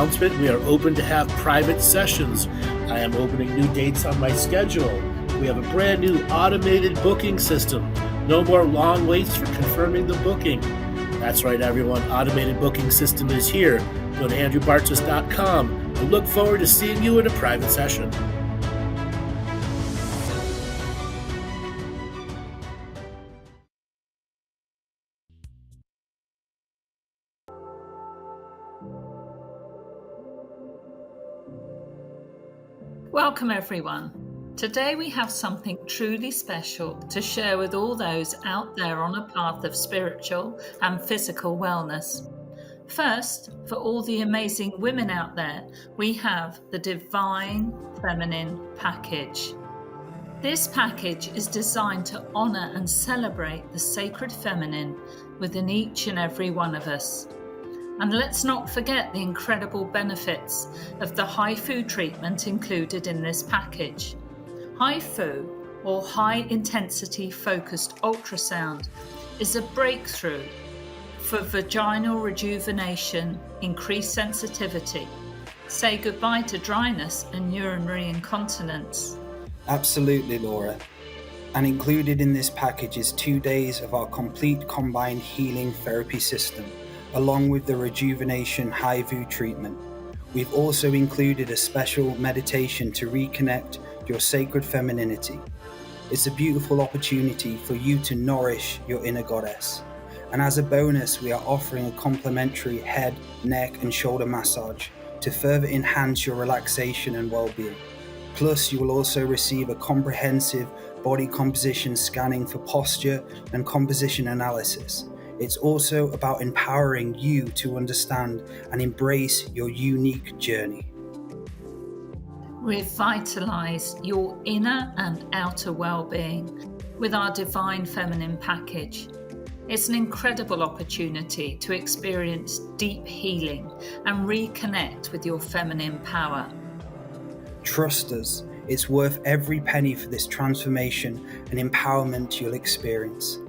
announcement. We are open to have private sessions. I am opening new dates on my schedule. We have a brand new automated booking system. No more long waits for confirming the booking. That's right, everyone. Automated booking system is here. Go to andrewbartzis.com and look forward to seeing you in a private session. Welcome everyone. Today we have something truly special to share with all those out there on a path of spiritual and physical wellness. First, for all the amazing women out there, we have the Divine Feminine Package. This package is designed to honor and celebrate the sacred feminine within each and every one of us. And let's not forget the incredible benefits of the HIFU treatment included in this package. HIFU, or High Intensity Focused Ultrasound, is a breakthrough for vaginal rejuvenation, increased sensitivity, say goodbye to dryness and urinary incontinence. Absolutely, Laura. And included in this package is 2 days of our complete combined healing therapy system, along with the rejuvenation HIFU treatment. We've also included a special meditation to reconnect your sacred femininity. It's a beautiful opportunity for you to nourish your inner goddess. And as a bonus, we are offering a complimentary head, neck, and shoulder massage to further enhance your relaxation and well-being. Plus, you will also receive a comprehensive body composition scanning for posture and composition analysis. It's also about empowering you to understand and embrace your unique journey. Revitalize your inner and outer well-being with our Divine Feminine Package. It's an incredible opportunity to experience deep healing and reconnect with your feminine power. Trust us, it's worth every penny for this transformation and empowerment you'll experience.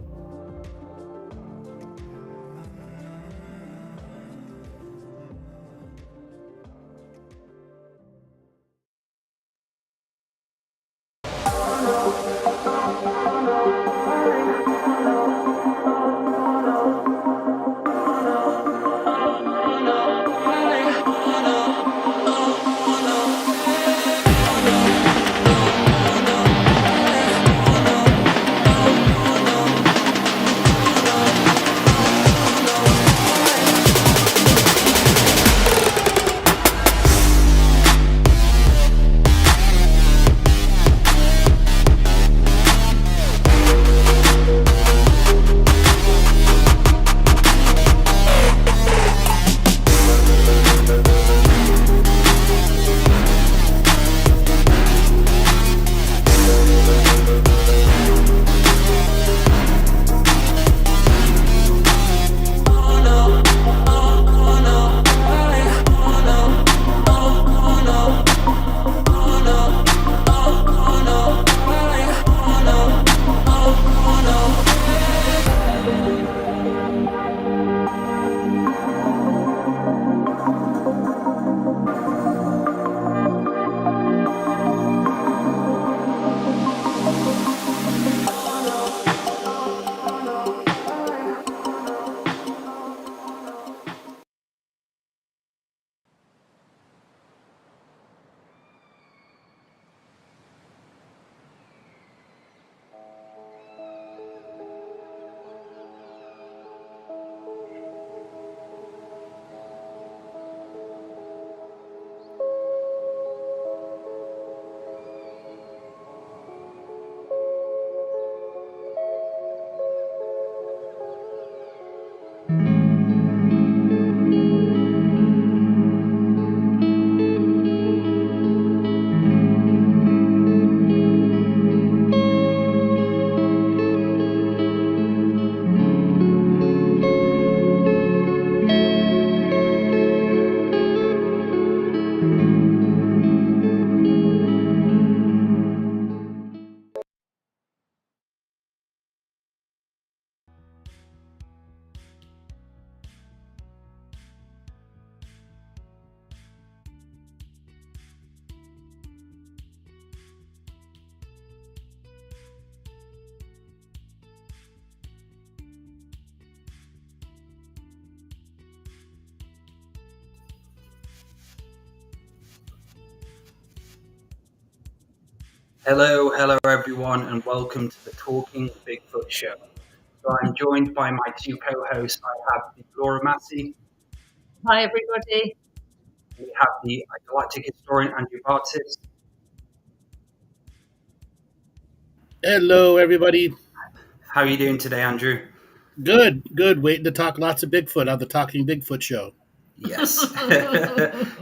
Hello everyone, and welcome to the Talking Bigfoot Show. So I'm joined by my two co-hosts. I have Laura Massey, Hi, everybody. and we have the galactic historian Andrew Bartis. Hello, everybody. How are you doing today, Andrew? Good, good. Waiting to talk lots of Bigfoot on the Talking Bigfoot Show. Yes.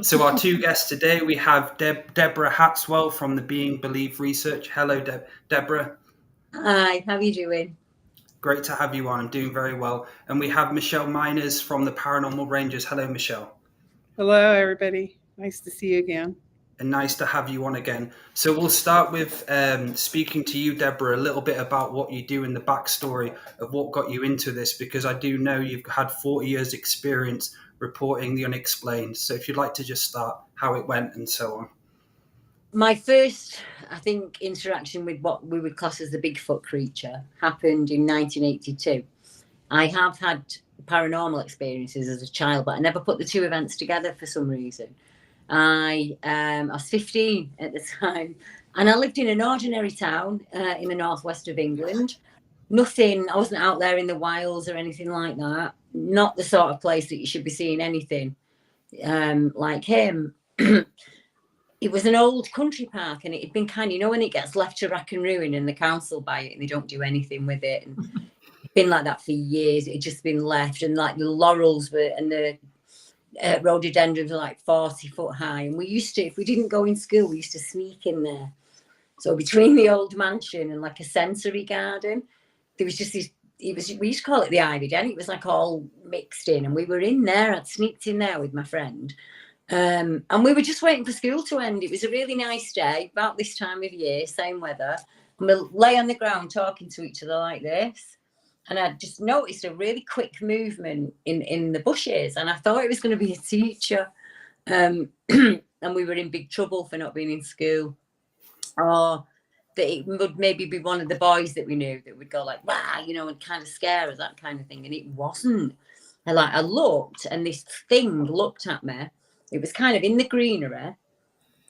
So our two guests today, we have Deborah Hatswell from the Being Believed Research. Hello, Deborah. Hi, how are you doing? Great to have you on. I'm doing very well. And we have Michele Meiners from the Paranormal Rangers. Hello, Michele. Hello, everybody. Nice to see you again. And nice to have you on again. So we'll start with speaking to you, Deborah, a little bit about what you do in the backstory of what got you into this, because I do know you've had 40 years experience reporting the unexplained. So if you'd like to just start how it went and so on. My first, I think, interaction with what we would class as the Bigfoot creature happened in 1982. I have had paranormal experiences as a child, but I never put the two events together for some reason. I was 15 at the time, and I lived in an ordinary town in the northwest of England. Nothing, I wasn't out there in the wilds or anything like that. Not the sort of place that you should be seeing anything like him. It was an old country park, and it had been kind of, when it gets left to rack and ruin and the council buy it and they don't do anything with it. And it's been like that for years. It had just been left, and like the laurels were, and the rhododendrons were like 40 foot high. And we used to, if we didn't go in school, we used to sneak in there. So between the old mansion and like a sensory garden, there was just this, we used to call it the Ivy Den. It was like all mixed in, and we were in there. I'd sneaked in there with my friend. And we were just waiting for school to end. It was a really nice day, about this time of year, same weather. And we lay on the ground talking to each other like this. And I just noticed a really quick movement in the bushes. And I thought it was going to be a teacher. And we were in big trouble for not being in school. Or that it would maybe be one of the boys that we knew that would go like, wow, and kind of scare us, that kind of thing. And it wasn't. I looked, and this thing looked at me. It was kind of in the greenery.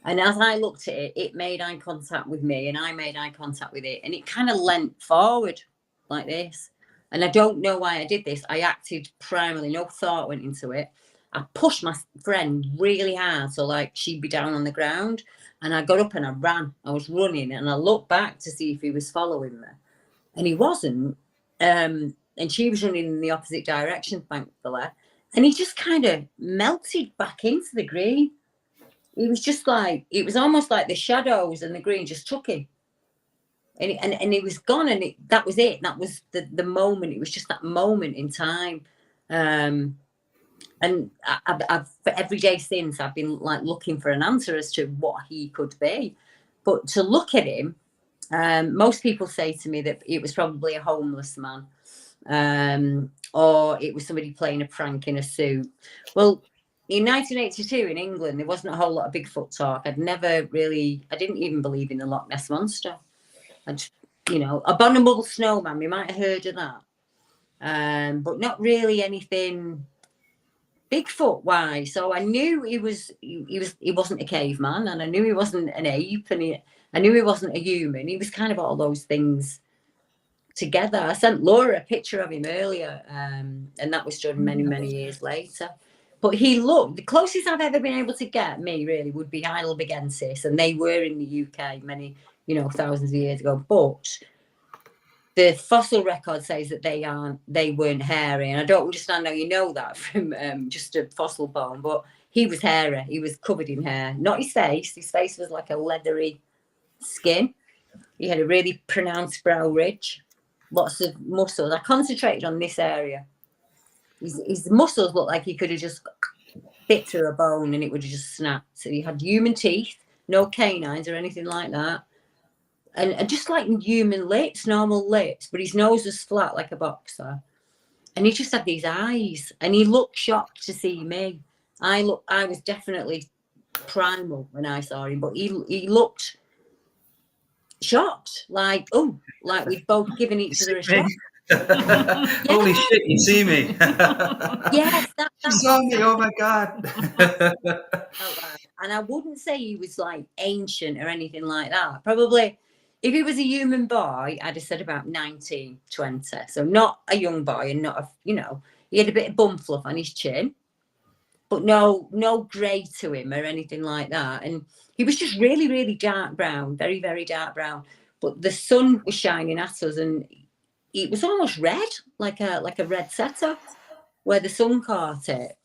And as I looked at it, it made eye contact with me, and I made eye contact with it. And it kind of leant forward like this. And I don't know why I did this. I acted primarily, no thought went into it. I pushed my friend really hard, so like she'd be down on the ground. And I got up and I ran. I was running, and I looked back to see if he was following me. And he wasn't. And she was running in the opposite direction, thankfully. And he just kind of melted back into the green. It was just like, it was almost like the shadows and the green just took him. And he was gone, and that was it. That was the moment. It was just that moment in time. And I've for every day since, I've been like looking for an answer as to what he could be. But to look at him, most people say to me that it was probably a homeless man. Or it was somebody playing a prank in a suit. Well, in 1982 in England, there wasn't a whole lot of Bigfoot talk. I didn't even believe in the Loch Ness Monster. Abominable Snowman, we might have heard of that. But not really anything Bigfoot wise. So I knew he wasn't a caveman, and I knew he wasn't an ape, and I knew he wasn't a human. He was kind of all those things together. I sent Laura a picture of him earlier, and that was done many, many years later. But he looked, the closest I've ever been able to get, me really, would be Heidelbergensis, and they were in the UK many, thousands of years ago. But the fossil record says that they weren't hairy, and I don't understand how you know that from just a fossil bone. But he was hairy. He was covered in hair. Not his face. His face was like a leathery skin. He had a really pronounced brow ridge. Lots of muscles. I concentrated on this area. His muscles looked like he could have just bit through a bone and it would have just snapped. So he had human teeth, no canines or anything like that. And just like human lips, normal lips, but his nose was flat like a boxer. And he just had these eyes, and he looked shocked to see me. I was definitely primal when I saw him, but he looked shocked, like we'd both given each other a shock. Holy shit, you see me. Yes, You saw me, oh my God. And I wouldn't say he was like ancient or anything like that. Probably if he was a human boy, I'd have said about 19, 20. So not a young boy and not he had a bit of bum fluff on his chin, but no grey to him or anything like that. And he was just really, really dark brown, very, very dark brown. But the sun was shining at us and it was almost red, like a red setter where the sun caught it.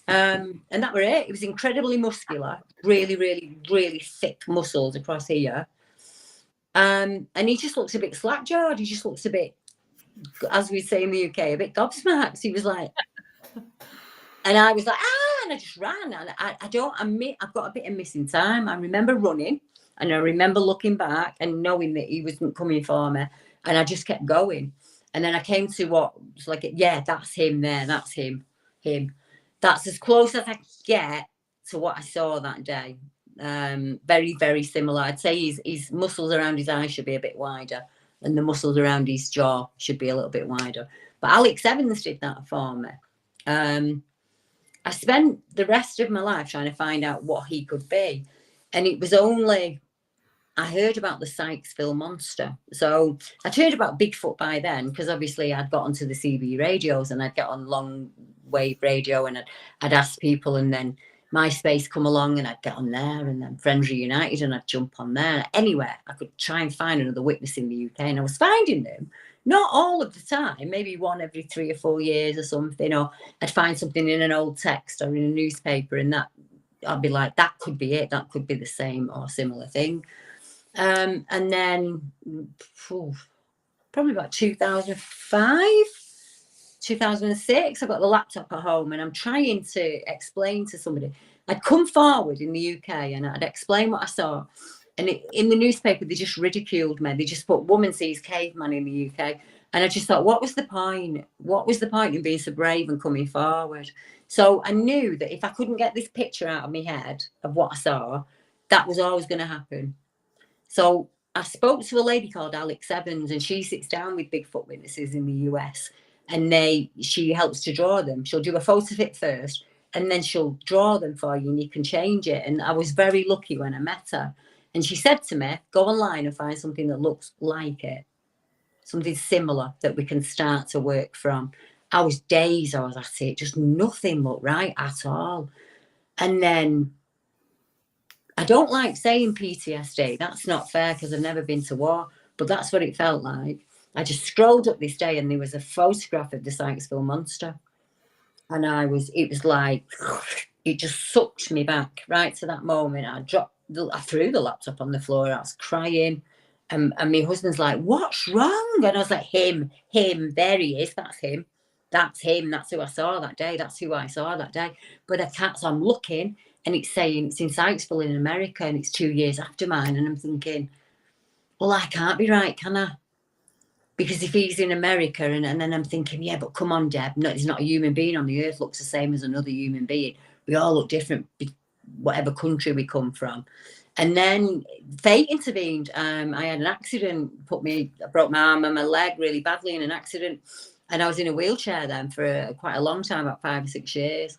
And that were it. It was incredibly muscular, really, really, really thick muscles across here. And he just looks a bit slack-jawed. He just looks a bit, as we say in the UK, a bit gobsmacked. He was like, and I was like, and I just ran. And I've got a bit of missing time. I remember running and I remember looking back and knowing that he wasn't coming for me. And I just kept going. And then I came to what was like, yeah, that's him there. That's him. That's as close as I could get to what I saw that day. Very, very similar. I'd say his muscles around his eyes should be a bit wider and the muscles around his jaw should be a little bit wider. But Alex Evans did that for me. I spent the rest of my life trying to find out what he could be. And it was only, I heard about the Sykesville monster. So I'd heard about Bigfoot by then, because obviously I'd got onto the CB radios and I'd get on long wave radio and I'd ask people, and then MySpace come along and I'd get on there, and then Friends Reunited and I'd jump on there. Anywhere I could try and find another witness in the UK, and I was finding them. Not all of the time, maybe one every 3 or 4 years or something, or I'd find something in an old text or in a newspaper, and that I'd be like, that could be it, that could be the same or similar thing. And then probably about 2005, 2006, I got the laptop at home and I'm trying to explain to somebody. I'd come forward in the UK and I'd explain what I saw. And in the newspaper, they just ridiculed me. They just put woman sees caveman in the UK. And I just thought, what was the point? What was the point in being so brave and coming forward? So I knew that if I couldn't get this picture out of my head of what I saw, that was always going to happen. So I spoke to a lady called Alex Evans, and she sits down with Bigfoot witnesses in the US, and she helps to draw them. She'll do a photo of it first, and then she'll draw them for you, and you can change it. And I was very lucky when I met her. And she said to me, go online and find something that looks like it, something similar that we can start to work from. I was dazed. I was at it. Just nothing looked right at all. And then I don't like saying PTSD. That's not fair because I've never been to war, but that's what it felt like. I just scrolled up this day and there was a photograph of the Sykesville monster. And it was like, it just sucked me back right to that moment. I threw the laptop on the floor. I was crying. And my husband's like, what's wrong? And I was like, him, there he is. That's him. That's him. That's who I saw that day. That's who I saw that day. But I can't, so I'm looking and it's saying it's in Sykesville in America and it's 2 years after mine. And I'm thinking, well, I can't be right, can I? Because if he's in America and then I'm thinking, yeah, but come on, Deb, no, he's not a human being on the earth, looks the same as another human being. We all look different, whatever country we come from. And then fate intervened. I had an accident, I broke my arm and my leg really badly in an accident. And I was in a wheelchair then for quite a long time, about 5 or 6 years.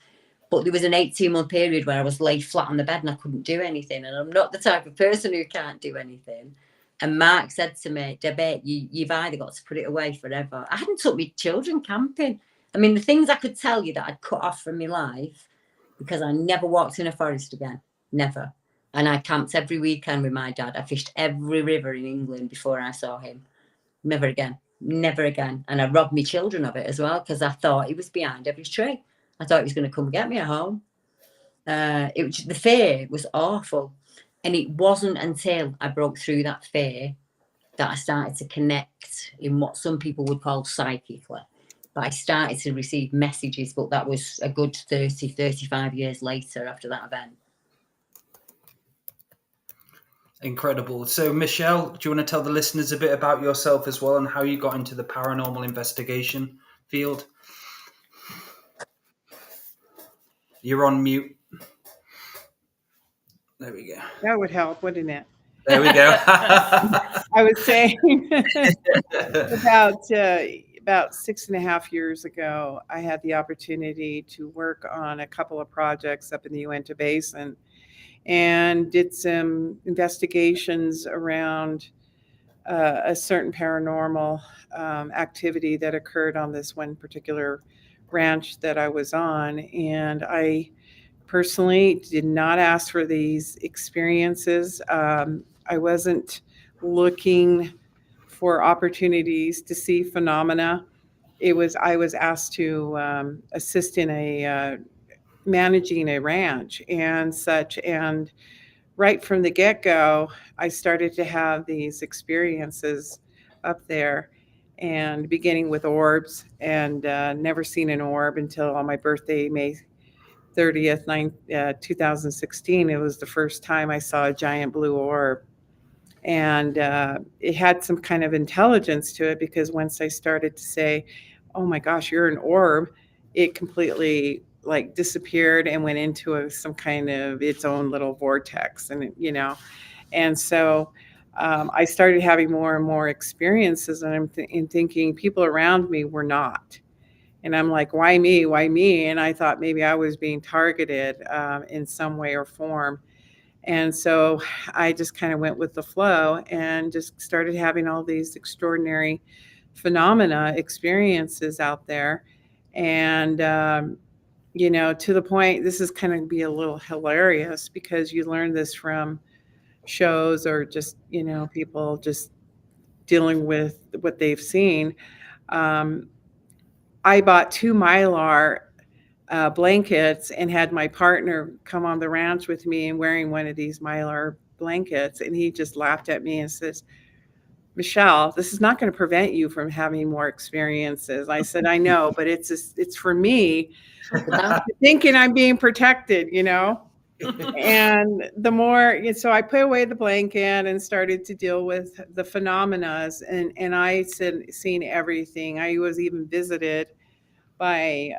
But there was an 18-month period where I was laid flat on the bed and I couldn't do anything. And I'm not the type of person who can't do anything. And Mark said to me, Debbie, you've either got to put it away forever. I hadn't took my children camping. I mean, the things I could tell you that I'd cut off from my life, because I never walked in a forest again, never. And I camped every weekend with my dad. I fished every river in England before I saw him. Never again, never again. And I robbed my children of it as well, because I thought he was behind every tree. I thought he was going to come get me at home. The fear was awful. And it wasn't until I broke through that fear that I started to connect in what some people would call psychically. But I started to receive messages, but that was a good 30, 35 years later after that event. Incredible. So, Michele, do you want to tell the listeners a bit about yourself as well and how you got into the paranormal investigation field? You're on mute. There we go. That would help, wouldn't it? There we go. I was saying about about 6.5 years ago, I had the opportunity to work on a couple of projects up in the Uinta Basin and did some investigations around a certain paranormal activity that occurred on this one particular ranch that I was on. And I personally did not ask for these experiences. I wasn't looking for opportunities to see phenomena. I was asked to assist in a managing a ranch and such. And right from the get-go, I started to have these experiences up there, and beginning with orbs, and never seen an orb until on my birthday, May 30th, 2016. It was the first time I saw a giant blue orb. And it had some kind of intelligence to it, because once I started to say, oh my gosh, you're an orb, it completely like disappeared and went into some kind of its own little vortex. And so I started having more and more experiences, and I'm thinking people around me were not. And I'm like, why me? Why me? And I thought maybe I was being targeted in some way or form. And so I just kind of went with the flow and just started having all these extraordinary phenomena experiences out there. And, to the point, this is kind of be a little hilarious, because you learn this from shows or just, people just dealing with what they've seen. I bought 2 Mylar blankets and had my partner come on the ranch with me and wearing one of these Mylar blankets. And he just laughed at me and says, Michelle, this is not going to prevent you from having more experiences. I said, I know, but it's for me thinking I'm being protected, And the more, so I put away the blanket and started to deal with the phenomena, and I seen everything. I was even visited by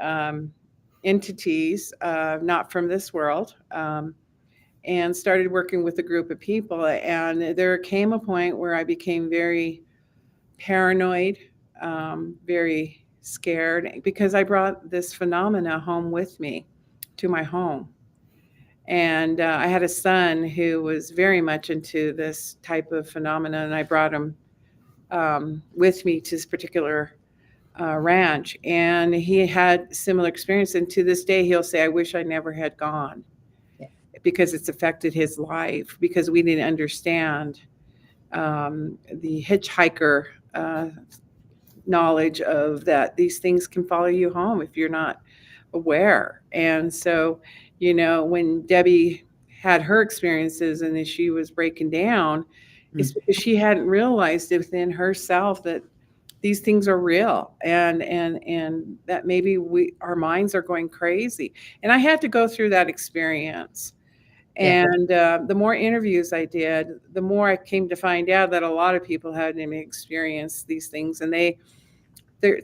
entities not from this world, and started working with a group of people. And there came a point where I became very paranoid, very scared, because I brought this phenomena home with me to my home. And I had a son who was very much into this type of phenomena, and I brought him with me to this particular ranch, and he had similar experience. And to this day, he'll say, I wish I never had gone, because it's affected his life, because we didn't understand the hitchhiker knowledge of that these things can follow you home if you're not aware. And so, when Debbie had her experiences and as she was breaking down, it's because she hadn't realized within herself that these things are real, and that maybe our minds are going crazy. And I had to go through that experience. And the more interviews I did, the more I came to find out that a lot of people hadn't even experienced these things, and they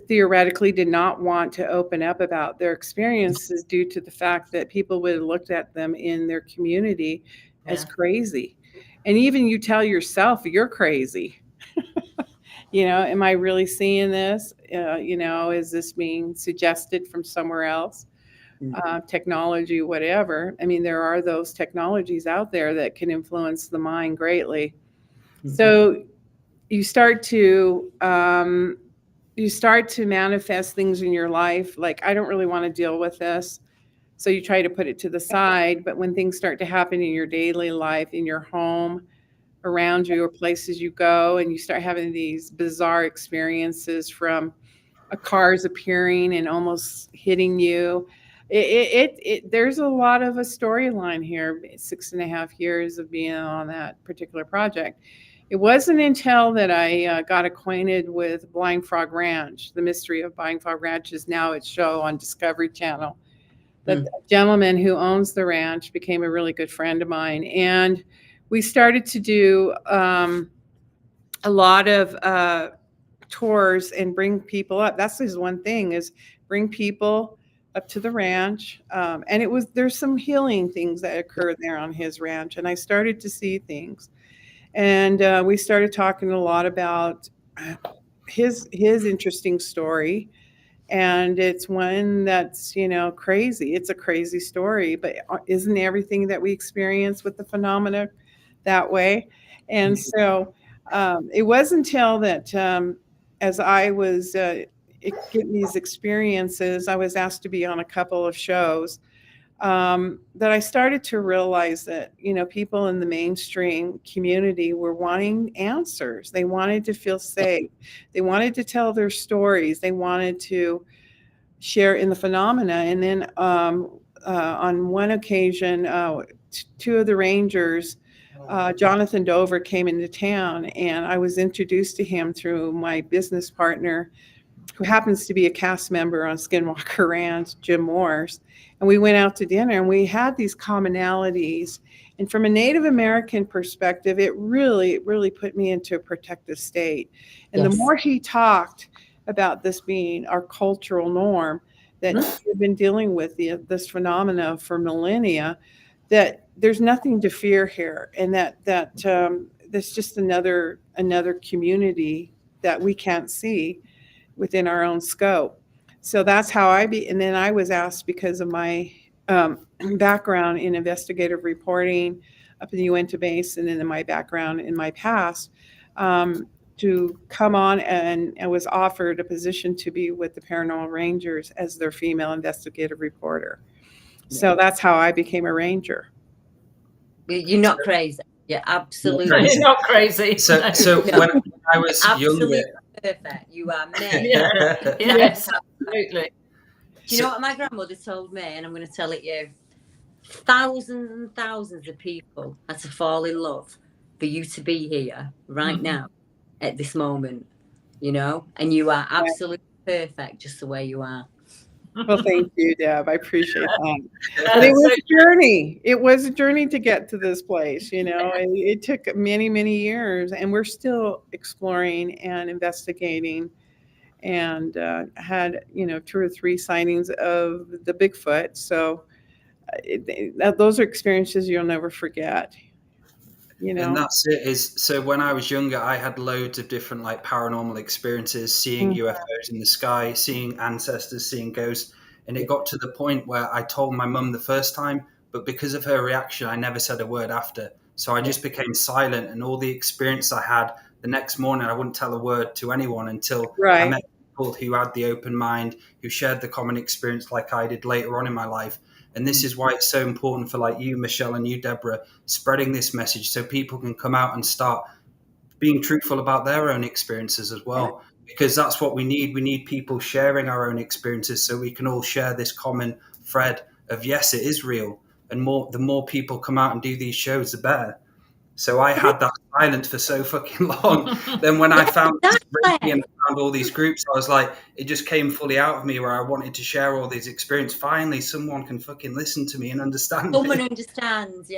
theoretically did not want to open up about their experiences due to the fact that people would have looked at them in their community as crazy. And even you tell yourself you're crazy. Am I really seeing this? Is this being suggested from somewhere else? Technology, whatever. I mean, there are those technologies out there that can influence the mind greatly. So you start to manifest things in your life. Like, I don't really want to deal with this. So you try to put it to the side. But when things start to happen in your daily life, in your home, around you, or places you go, and you start having these bizarre experiences from cars appearing and almost hitting you, there's a lot of a storyline here. 6.5 years of being on that particular project. It wasn't until that I got acquainted with Blindfrog Ranch. The Mystery of Blindfrog Ranch is now its show on Discovery Channel. The gentleman who owns the ranch became a really good friend of mine, and we started to do a lot of tours and bring people up. That's his one thing, is bring people up to the ranch. And there's some healing things that occur there on his ranch. And I started to see things. And we started talking a lot about his interesting story. And it's one that's, crazy. It's a crazy story, but isn't everything that we experience with the phenomena that way? And so it wasn't until that as I was getting these experiences, I was asked to be on a couple of shows that I started to realize that, people in the mainstream community were wanting answers. They wanted to feel safe. They wanted to tell their stories. They wanted to share in the phenomena. And then on one occasion, two of the rangers, Jonathan Dover, came into town, and I was introduced to him through my business partner, who happens to be a cast member on Skinwalker Ranch, Jim Morse. And we went out to dinner, and we had these commonalities. And from a Native American perspective, it really put me into a protective state. And the more he talked about this being our cultural norm, that we've been dealing with this phenomena for millennia, that there's nothing to fear here, and that there's just another community that we can't see within our own scope. So that's how and then I was asked, because of my background in investigative reporting up in the Uinta Basin, and in my background in my past, to come on, and I was offered a position to be with the Paranormal Rangers as their female investigative reporter. So that's how I became a ranger. You're not crazy. You're absolutely You're not crazy. So No. when I was absolutely younger, perfect. You are made. Yes, absolutely. Do you know what my grandmother told me? And I'm going to tell it you. Thousands and thousands of people had to fall in love for you to be here right now at this moment, and you are absolutely perfect just the way you are. Well, thank you, Deb. I appreciate that. But it was a journey. It was a journey to get to this place, It took many, many years, and we're still exploring and investigating, and had, 2 or 3 sightings of the Bigfoot. So those are experiences you'll never forget. And that's it. So when I was younger, I had loads of different paranormal experiences, seeing UFOs in the sky, seeing ancestors, seeing ghosts. And it got to the point where I told my mum the first time, but because of her reaction, I never said a word after. So I just became silent, and all the experience I had the next morning, I wouldn't tell a word to anyone until I met people who had the open mind, who shared the common experience like I did later on in my life. And this is why it's so important for you, Michelle, and you, Deborah, spreading this message so people can come out and start being truthful about their own experiences as well. Because that's what we need. We need people sharing our own experiences so we can all share this common thread of, yes, it is real. And the more people come out and do these shows, the better. So I had that silence for so fucking long. Then when I found and found all these groups, I was like, it just came fully out of me, where I wanted to share all these experiences. Finally, someone can fucking listen to me and understand. Someone understands,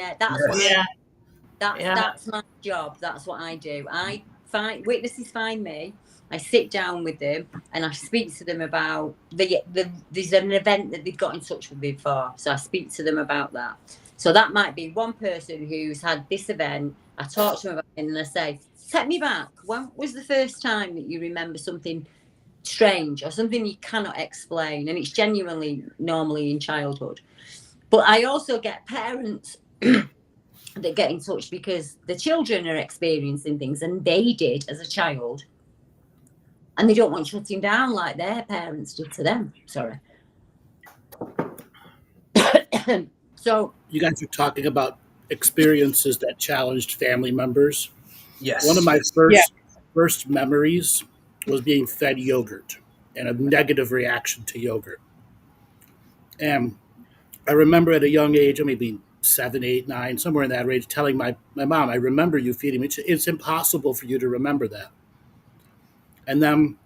That's my job. That's what I do. I find witnesses find me. I sit down with them and I speak to them about there's an event that they've got in touch with me for. So I speak to them about that. So that might be one person who's had this event. I talk to them about it and I say, take me back. When was the first time that you remember something strange or something you cannot explain? And it's genuinely normally in childhood. But I also get parents that get in touch because the children are experiencing things and they did as a child. And they don't want shutting down like their parents did to them. Sorry. So you guys are talking about experiences that challenged family members. Yes. One of my first memories was being fed yogurt and a negative reaction to yogurt. And I remember at a young age, maybe 7, 8, 9, somewhere in that range, telling my mom, I remember you feeding me. It's impossible for you to remember that. And then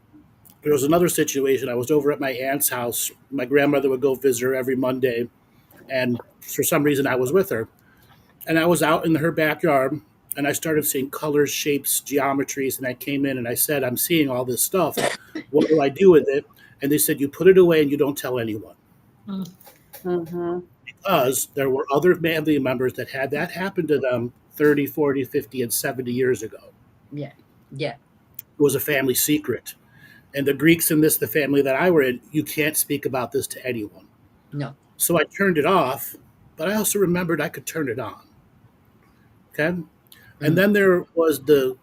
there was another situation. I was over at my aunt's house. My grandmother would go visit her every Monday. And for some reason, I was with her. And I was out in her backyard, and I started seeing colors, shapes, geometries. And I came in and I said, I'm seeing all this stuff. What do I do with it? And they said, you put it away and you don't tell anyone. Mm-hmm. Because there were other family members that had that happen to them 30, 40, 50, and 70 years ago. Yeah. It was a family secret. And the Greeks in the family that I were in, you can't speak about this to anyone. No. So I turned it off, but I also remembered I could turn it on. Okay. And then there was the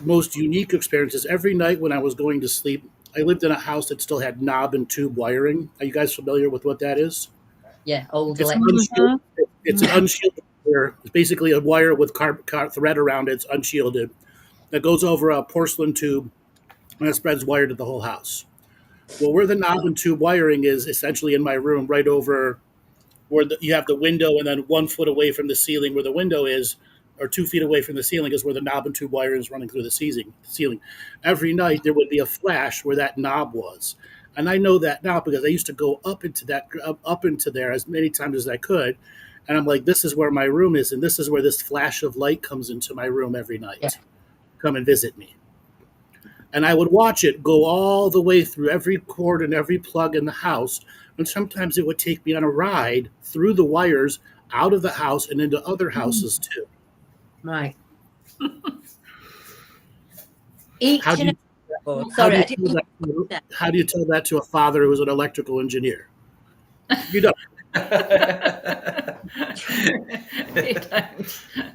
most unique experiences. Every night when I was going to sleep, I lived in a house that still had knob and tube wiring. Are you guys familiar with what that is? Yeah, old It's, electric. unshielded, it's an unshielded wire. It's basically a wire with thread around it. It's unshielded. That goes over a porcelain tube and it spreads wire to the whole house. Well, where the knob and tube wiring is essentially in my room, right over where you have the window, and then 1 foot away from the ceiling where the window is, or 2 feet away from the ceiling is where the knob and tube wire is running through the ceiling. Every night there would be a flash where that knob was. And I know that now because I used to go up into there as many times as I could. And I'm like, this is where my room is, and this is where this flash of light comes into my room every night. Yeah. Come and visit me. And I would watch it go all the way through every cord and every plug in the house. And sometimes it would take me on a ride through the wires out of the house and into other houses too. Right. How do you tell that to a father who was an electrical engineer? You don't.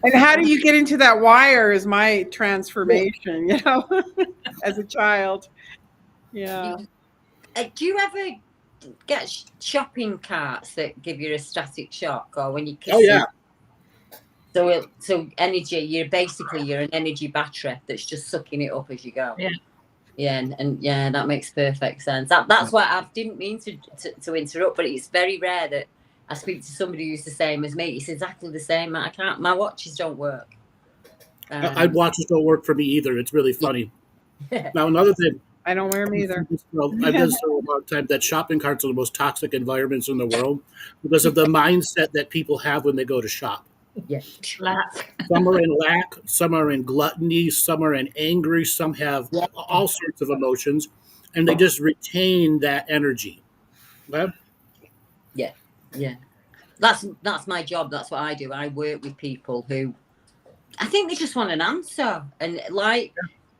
And how do you get into that wire is my transformation, as a child. Yeah. Do you ever get shopping carts that give you a static shock, or when you kiss them? So energy, you're an energy battery that's just sucking it up as you go. Yeah, and that makes perfect sense. That's why I didn't mean to interrupt, but it's very rare that I speak to somebody who's the same as me. It's exactly the same. My watches don't work. Watches don't work for me either. It's really funny. Now, another thing. I don't wear them either. I've been so a long time that shopping carts are the most toxic environments in the world because of the mindset that people have when they go to shop. Yeah. Some are in lack, some are in gluttony, some are in angry, some have all sorts of emotions, and they just retain that energy. Right? Yeah. That's my job. That's what I do. I work with people who I think they just want an answer. And like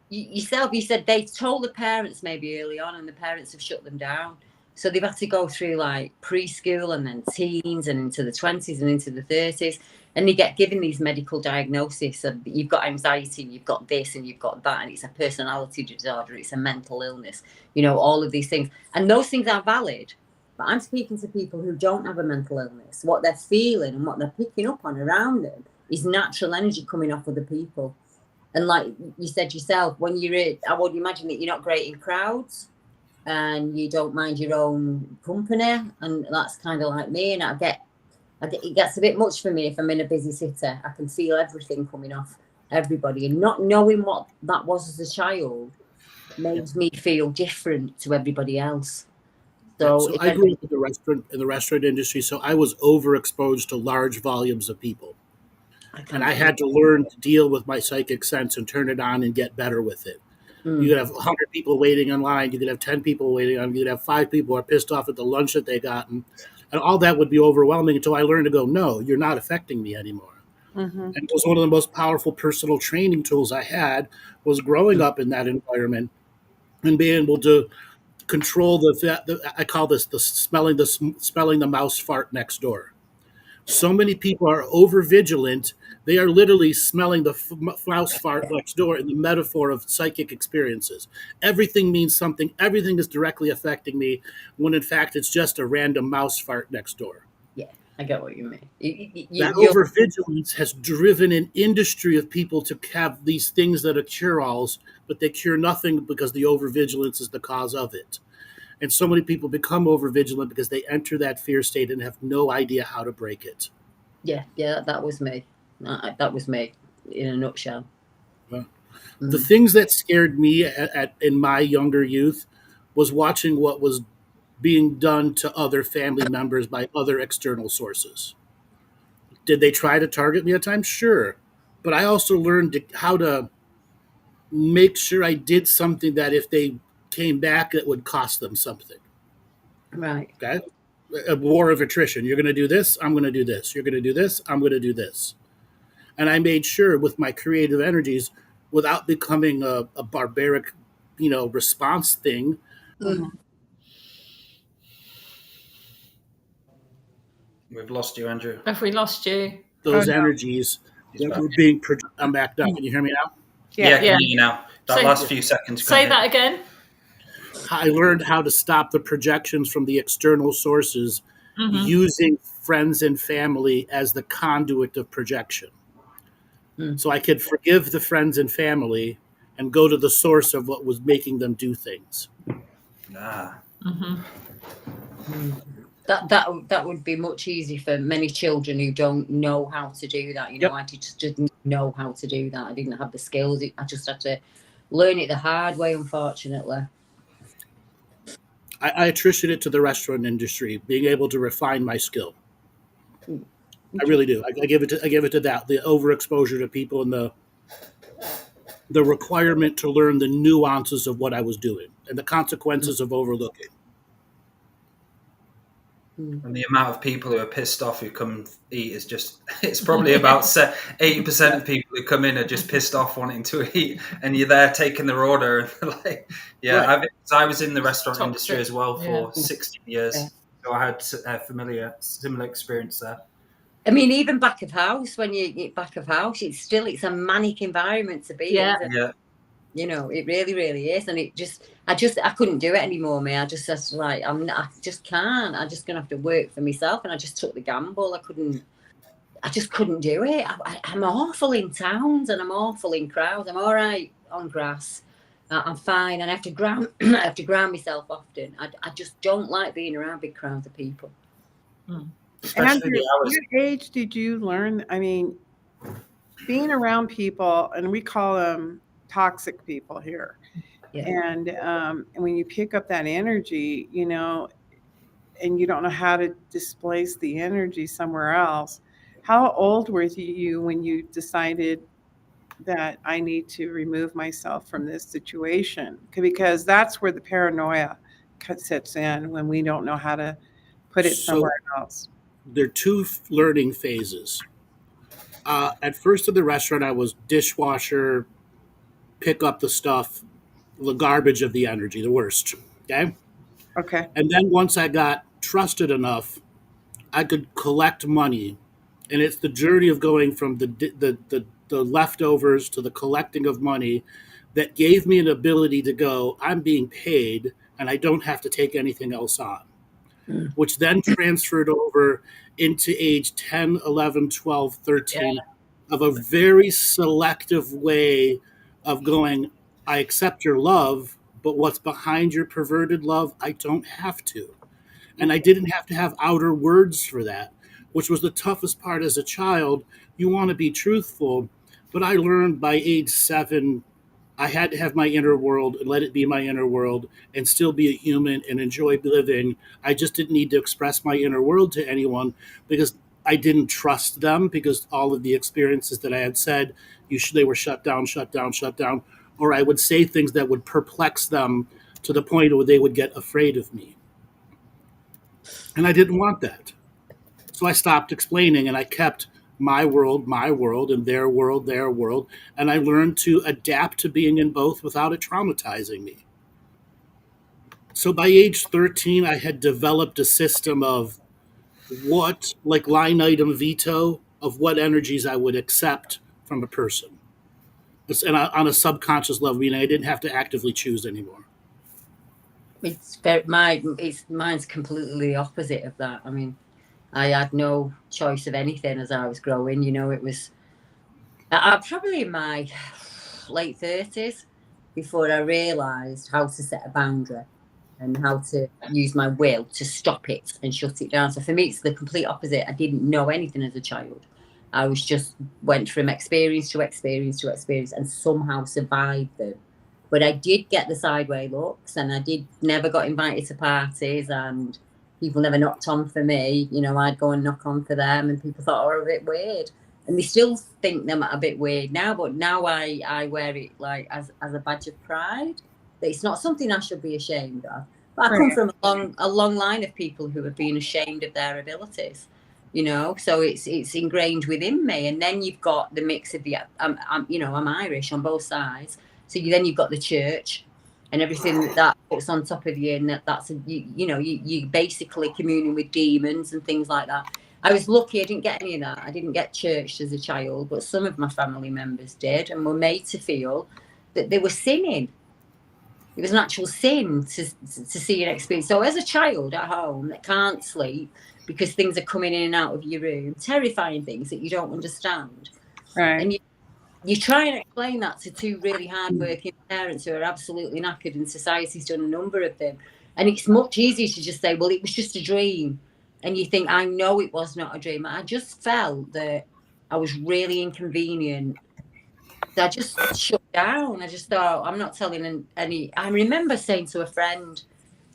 yourself, you said they told the parents maybe early on and the parents have shut them down. So they've had to go through like preschool and then teens and into the 20s and into the 30s. And they get given these medical diagnoses of you've got anxiety, you've got this and you've got that, and it's a personality disorder, it's a mental illness, all of these things. And those things are valid. But I'm speaking to people who don't have a mental illness. What they're feeling and what they're picking up on around them is natural energy coming off other people. And like you said yourself, when I would imagine that you're not great in crowds and you don't mind your own company. And that's kind of like me. And it gets a bit much for me if I'm in a busy city. I can feel everything coming off everybody. And not knowing what that was as a child makes me feel different to everybody else. So I grew up in the restaurant industry, so I was overexposed to large volumes of people. And I had to learn to deal with my psychic sense and turn it on and get better with it. You could have 100 people waiting in line. You could have 10 people waiting on. You could have 5 people who are pissed off at the lunch that they got. And all that would be overwhelming until I learned to go, no, you're not affecting me anymore. And it was one of the most powerful personal training tools I had was growing up in that environment and being able to control I call this smelling the mouse fart next door. So many people are over vigilant. They are literally smelling the mouse fart next door in the metaphor of psychic experiences. Everything means something. Everything is directly affecting me when in fact it's just a random mouse fart next door. Yeah, I get what you mean. That overvigilance has driven an industry of people to have these things that are cure-alls, but they cure nothing because the overvigilance is the cause of it. And so many people become overvigilant because they enter that fear state and have no idea how to break it. Yeah, that was me. That was me in a nutshell. The things that scared me in my younger youth was watching what was being done to other family members by other external sources. Did they try to target me at times? Sure. But I also learned how to make sure I did something that if they came back, it would cost them something. Right. Okay. A war of attrition. You're going to do this. I'm going to do this. You're going to do this. I'm going to do this. And I made sure with my creative energies, without becoming a barbaric, response thing. Mhm. We've lost you, Andrew. Have we lost you? Those Oh, no. energies He's that back. were being projected. I'm back now. Can you hear me now? Yeah, I Yeah. can hear you now. That Say- last few seconds. Say that again. I learned how to stop the projections from the external sources using friends and family as the conduit of projection. So I could forgive the friends and family and go to the source of what was making them do things. Ah. That would be much easier for many children who don't know how to do that. Yep. I just didn't know how to do that. I didn't have the skills. I just had to learn it the hard way, unfortunately. I attribute it to the restaurant industry, being able to refine my skill. I really do. I give it to that, the overexposure to people and the requirement to learn the nuances of what I was doing and the consequences of overlooking. And the amount of people who are pissed off who come eat is just, it's probably about 80% of people who come in are just pissed off wanting to eat, and you're there taking their order. Like, yeah, Right. I was in the restaurant Toxic. industry as well for Yeah. 16 years. Yeah. So I had a similar experience there. I mean, even back of house, when you get back of house, it's a manic environment to be in. Isn't it? Yeah. It really, really is. And I couldn't do it anymore, me. I just like, I just can't. I'm just going to have to work for myself. And I just took the gamble. I just couldn't do it. I'm awful in towns and I'm awful in crowds. I'm all right on grass. I'm fine. And I have to ground myself often. I just don't like being around big crowds of people. Andrew, what age did you learn? I mean, being around people, and we call them toxic people here. Yeah. And when you pick up that energy, and you don't know how to displace the energy somewhere else. How old were you when you decided that I need to remove myself from this situation? Because that's where the paranoia sets in, when we don't know how to put it somewhere else. There are two learning phases. At first in the restaurant, I was dishwasher, pick up the stuff, the garbage of the energy, the worst. Okay. Okay. And then once I got trusted enough, I could collect money, and it's the journey of going from the leftovers to the collecting of money that gave me an ability to go, I'm being paid, and I don't have to take anything else on, which then transferred over into age 10, 11, 12, 13 of a very selective way of going, I accept your love, but what's behind your perverted love, I don't have to. And I didn't have to have outer words for that, which was the toughest part as a child. You want to be truthful, but I learned by age 7, I had to have my inner world and let it be my inner world and still be a human and enjoy living. I just didn't need to express my inner world to anyone because I didn't trust them, because all of the experiences that I had said, they were shut down, or I would say things that would perplex them to the point where they would get afraid of me. And I didn't want that. So I stopped explaining and I kept my world, and their world. And I learned to adapt to being in both without it traumatizing me. So by age 13, I had developed a system of like line item veto of what energies I would accept from a person. And on a subconscious level, I didn't have to actively choose anymore. Mine's completely the opposite of that. I mean, I had no choice of anything as I was growing. It was I'm probably in my late 30s before I realised how to set a boundary and how to use my will to stop it and shut it down. So for me, it's the complete opposite. I didn't know anything as a child. I was just went from experience to experience to experience and somehow survived them. But I did get the sideway looks, and I never got invited to parties, and people never knocked on for me. I'd go and knock on for them, and people thought, oh, a bit weird. And they still think them a bit weird now, but now I wear it like as a badge of pride. That it's not something I should be ashamed of. But I come from a long line of people who have been ashamed of their abilities. so it's ingrained within me. And then you've got the mix of I'm Irish on both sides, so you've got the church and everything that puts on top of you, and that's you basically communing with demons and things like that. I was lucky I didn't get any of that. I didn't get churched as a child, but some of my family members did, and were made to feel that they were sinning. It was an actual sin to see and experience. So as a child at home that can't sleep because things are coming in and out of your room, terrifying things that you don't understand. Right. And you try and explain that to two really hard-working parents who are absolutely knackered, and society's done a number of them. And it's much easier to just say, well, it was just a dream. And you think, I know it was not a dream. I just felt that I was really inconvenient. I just shut down. I just thought, I'm not telling any. I remember saying to a friend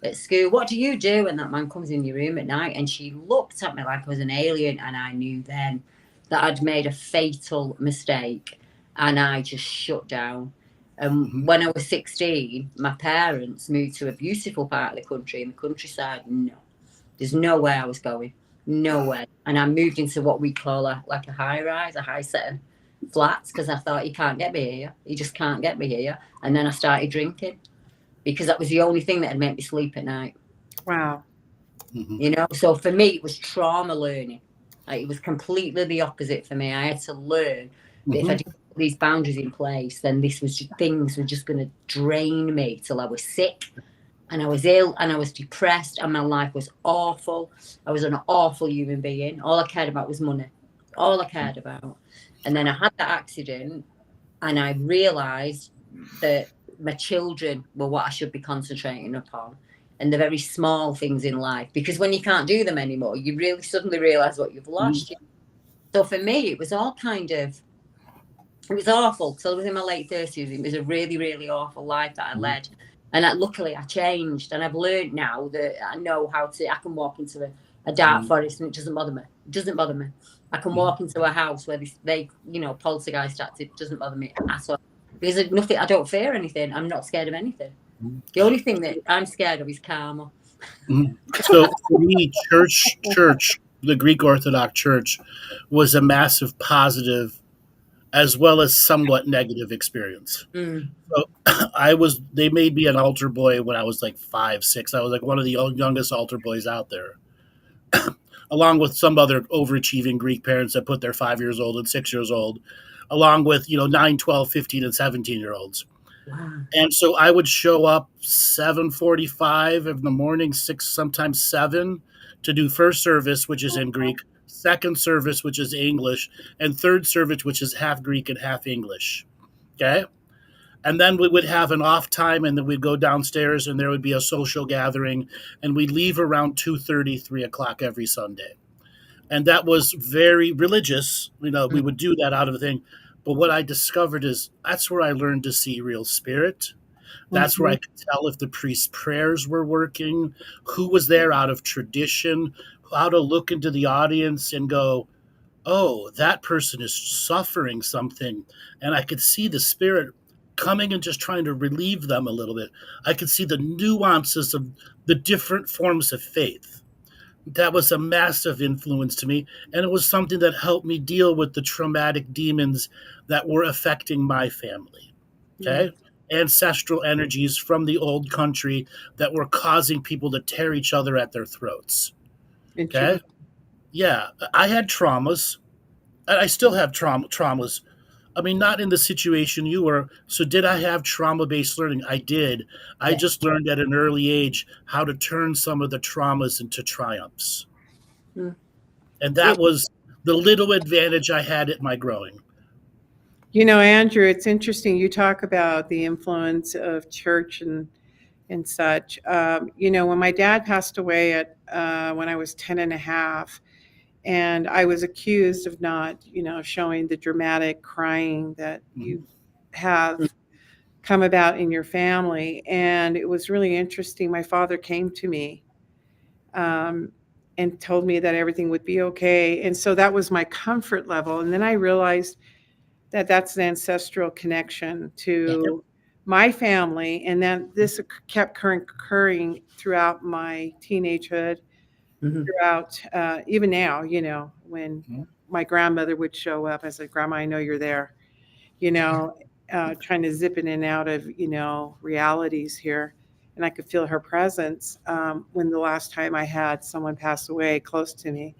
at school, what do you do when that man comes in your room at night? And she looked at me like I was an alien. And I knew then that I'd made a fatal mistake. And I just shut down. And when I was 16, my parents moved to a beautiful part of the country, in the countryside. No, there's nowhere I was going. Nowhere. And I moved into what we call a high rise, a high set of flats, because I thought, he can't get me here. He just can't get me here. And then I started drinking, because that was the only thing that had made me sleep at night. Wow. So for me, it was trauma learning. Like, it was completely the opposite for me. I had to learn that if I didn't put these boundaries in place, then things were just going to drain me till I was sick, and I was ill, and I was depressed, and my life was awful. I was an awful human being. All I cared about was money. All I cared about. And then I had that accident, and I realised that my children were what I should be concentrating upon, and the very small things in life. Because when you can't do them anymore, you really suddenly realise what you've lost. So for me, it was all it was awful. So I was in my late 30s. It was a really, really awful life that I led. And luckily I changed, and I've learned now that I know I can walk into a dark forest and it doesn't bother me. It doesn't bother me. I can walk into a house where they poltergeist active. It doesn't bother me at all. Because there's nothing, I don't fear anything. I'm not scared of anything. The only thing that I'm scared of is karma. So for me, church, the Greek Orthodox Church, was a massive positive as well as somewhat negative experience. So they made me an altar boy when I was like 5, 6. I was like one of the youngest altar boys out there, along with some other overachieving Greek parents that put their 5 years old and 6 years old, along with 9, 12, 15, and 17-year-olds. Wow. And so I would show up 7:45 in the morning, 6, sometimes 7, to do first service, which is in Greek, second service, which is English, and third service, which is half Greek and half English. Okay? And then we would have an off time, and then we'd go downstairs, and there would be a social gathering, and we'd leave around 2:30, 3 o'clock every Sunday. And that was very religious. We would do that out of a thing. But what I discovered is that's where I learned to see real spirit. That's where I could tell if the priest's prayers were working, who was there out of tradition, how to look into the audience and go, oh, that person is suffering something. And I could see the spirit coming and just trying to relieve them a little bit. I could see the nuances of the different forms of faith. That was a massive influence to me, and it was something that helped me deal with the traumatic demons that were affecting my family. Okay? Ancestral energies from the old country that were causing people to tear each other at their throats. Okay? Yeah, I had traumas, and I still have traumas. I mean, not in the situation you were. So did I have trauma-based learning? I did. I just learned at an early age how to turn some of the traumas into triumphs. And that was the little advantage I had at my growing. Andrew, it's interesting. You talk about the influence of church and such. When my dad passed away when I was 10 and a half, and I was accused of not, showing the dramatic crying that you have come about in your family. And it was really interesting. My father came to me and told me that everything would be okay. And so that was my comfort level. And then I realized that that's an ancestral connection to my family. And then this kept occurring throughout my teenagehood, throughout, even now, when Mhm. my grandmother would show up. I said, Grandma, I know you're there, trying to zip in and out of, realities here. And I could feel her presence when the last time I had someone pass away close to me.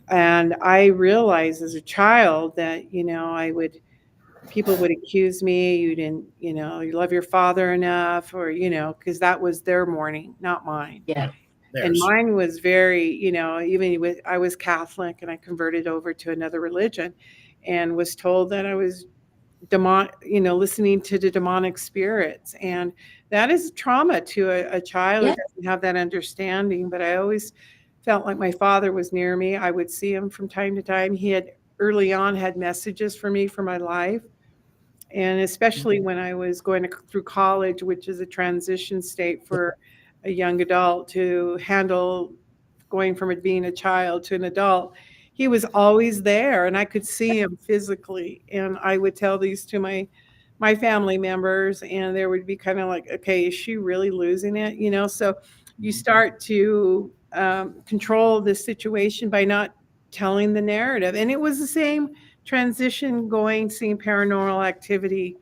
And I realized as a child that, people would accuse me, you didn't, you love your father enough, or, because that was their mourning, not mine. Yeah. And Theirs. mine was very, even with, I was Catholic and I converted over to another religion and was told that I was listening to the demonic spirits. And that is trauma to a child who Yeah. doesn't have that understanding. But I always felt like my father was near me. I would see him from time to time. He had early on had messages for me for my life. And especially when I was going through college, which is a transition state for a young adult to handle going from it being a child to an adult, he was always there and I could see him physically. And I would tell these to my family members, and there would be kind of like, okay, is she really losing it? So you start to control the situation by not telling the narrative. And it was the same transition seeing paranormal activity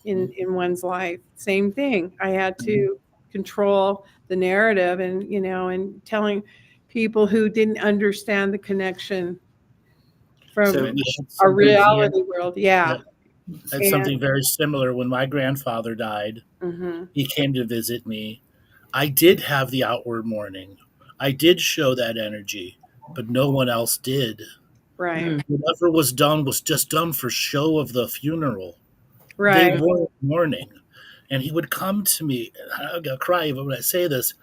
in one's life. Same thing. I had to control the narrative and telling people who didn't understand the connection So from we had our something here. reality world. Yeah. I had And something very similar when my grandfather died. mhm, He came to visit me. I did have the outward mourning. I did show that energy, but no one else did. right. Whatever was done was just done for show of the funeral. They Right. weren't mourning. And he would come to me, and I'm going to cry even when I say this.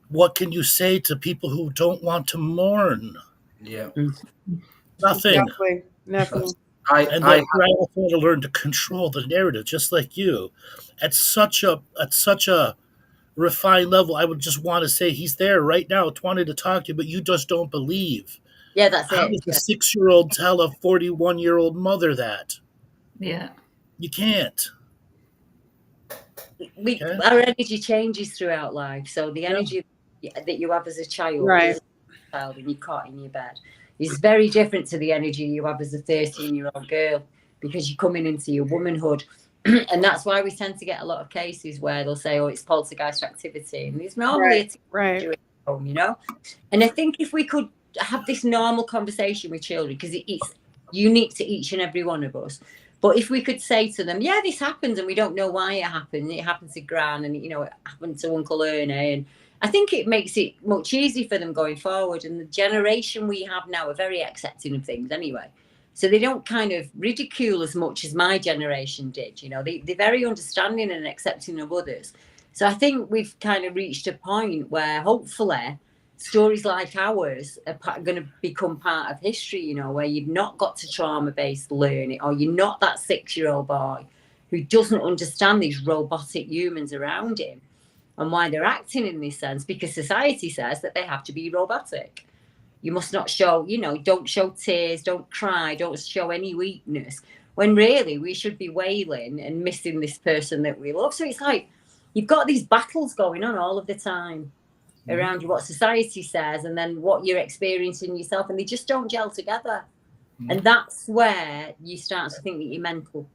What can you say to people who don't want to mourn? Yeah. Nothing. Exactly. Nothing. And I that's where I also had to learn to control the narrative, just like you. At such a refined level, I would just want to say he's there right now, wanting to talk to you, but you just don't believe. Yeah, that's How it. does a 6-year-old tell a 41-year-old mother that? Yeah. You can't. Okay? Our energy changes throughout life. So the Yeah. energy that you have as a child, Right. and you're caught in your bed, is very different to the energy you have as a 13-year-old girl, because you're coming into your womanhood. And that's why we tend to get a lot of cases where they'll say, oh, it's poltergeist activity. And there's normally a Right. teenager at home, And I think if we could have this normal conversation with children, because it's unique to each and every one of us. But if we could say to them, yeah, this happens and we don't know why it happened. It happened to Gran and, it happened to Uncle Ernie. And I think it makes it much easier for them going forward. And the generation we have now are very accepting of things anyway. So they don't kind of ridicule as much as my generation did. They're very understanding and accepting of others. So I think we've kind of reached a point where hopefully stories like ours are going to become part of history, where you've not got to trauma-based learning, or you're not that 6-year-old boy who doesn't understand these robotic humans around him and why they're acting in this sense, because society says that they have to be robotic. You must not show, don't show tears, don't cry, don't show any weakness, when really we should be wailing and missing this person that we love. So it's like you've got these battles going on all of the time around you, what society says and then what you're experiencing yourself, and they just don't gel together. And that's where you start to think that you're mental,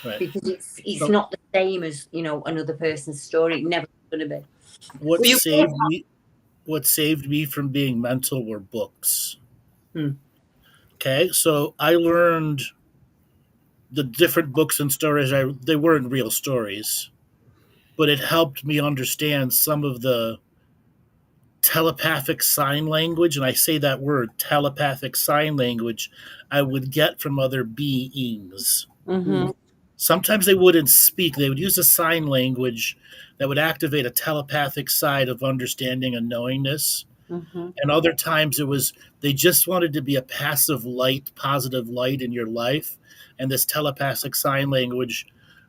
Right. because it's not the same as another person's story. It never going to be. What saved me from being mental were books. Okay, so I learned the different books and stories. They weren't real stories, but it helped me understand some of the telepathic sign language, and I say that word, telepathic sign language, I would get from other beings. Mm-hmm. Sometimes they wouldn't speak. They would use a sign language that would activate a telepathic side of understanding and knowingness. Mm-hmm. And other times it was they just wanted to be a passive light, positive light in your life. And this telepathic sign language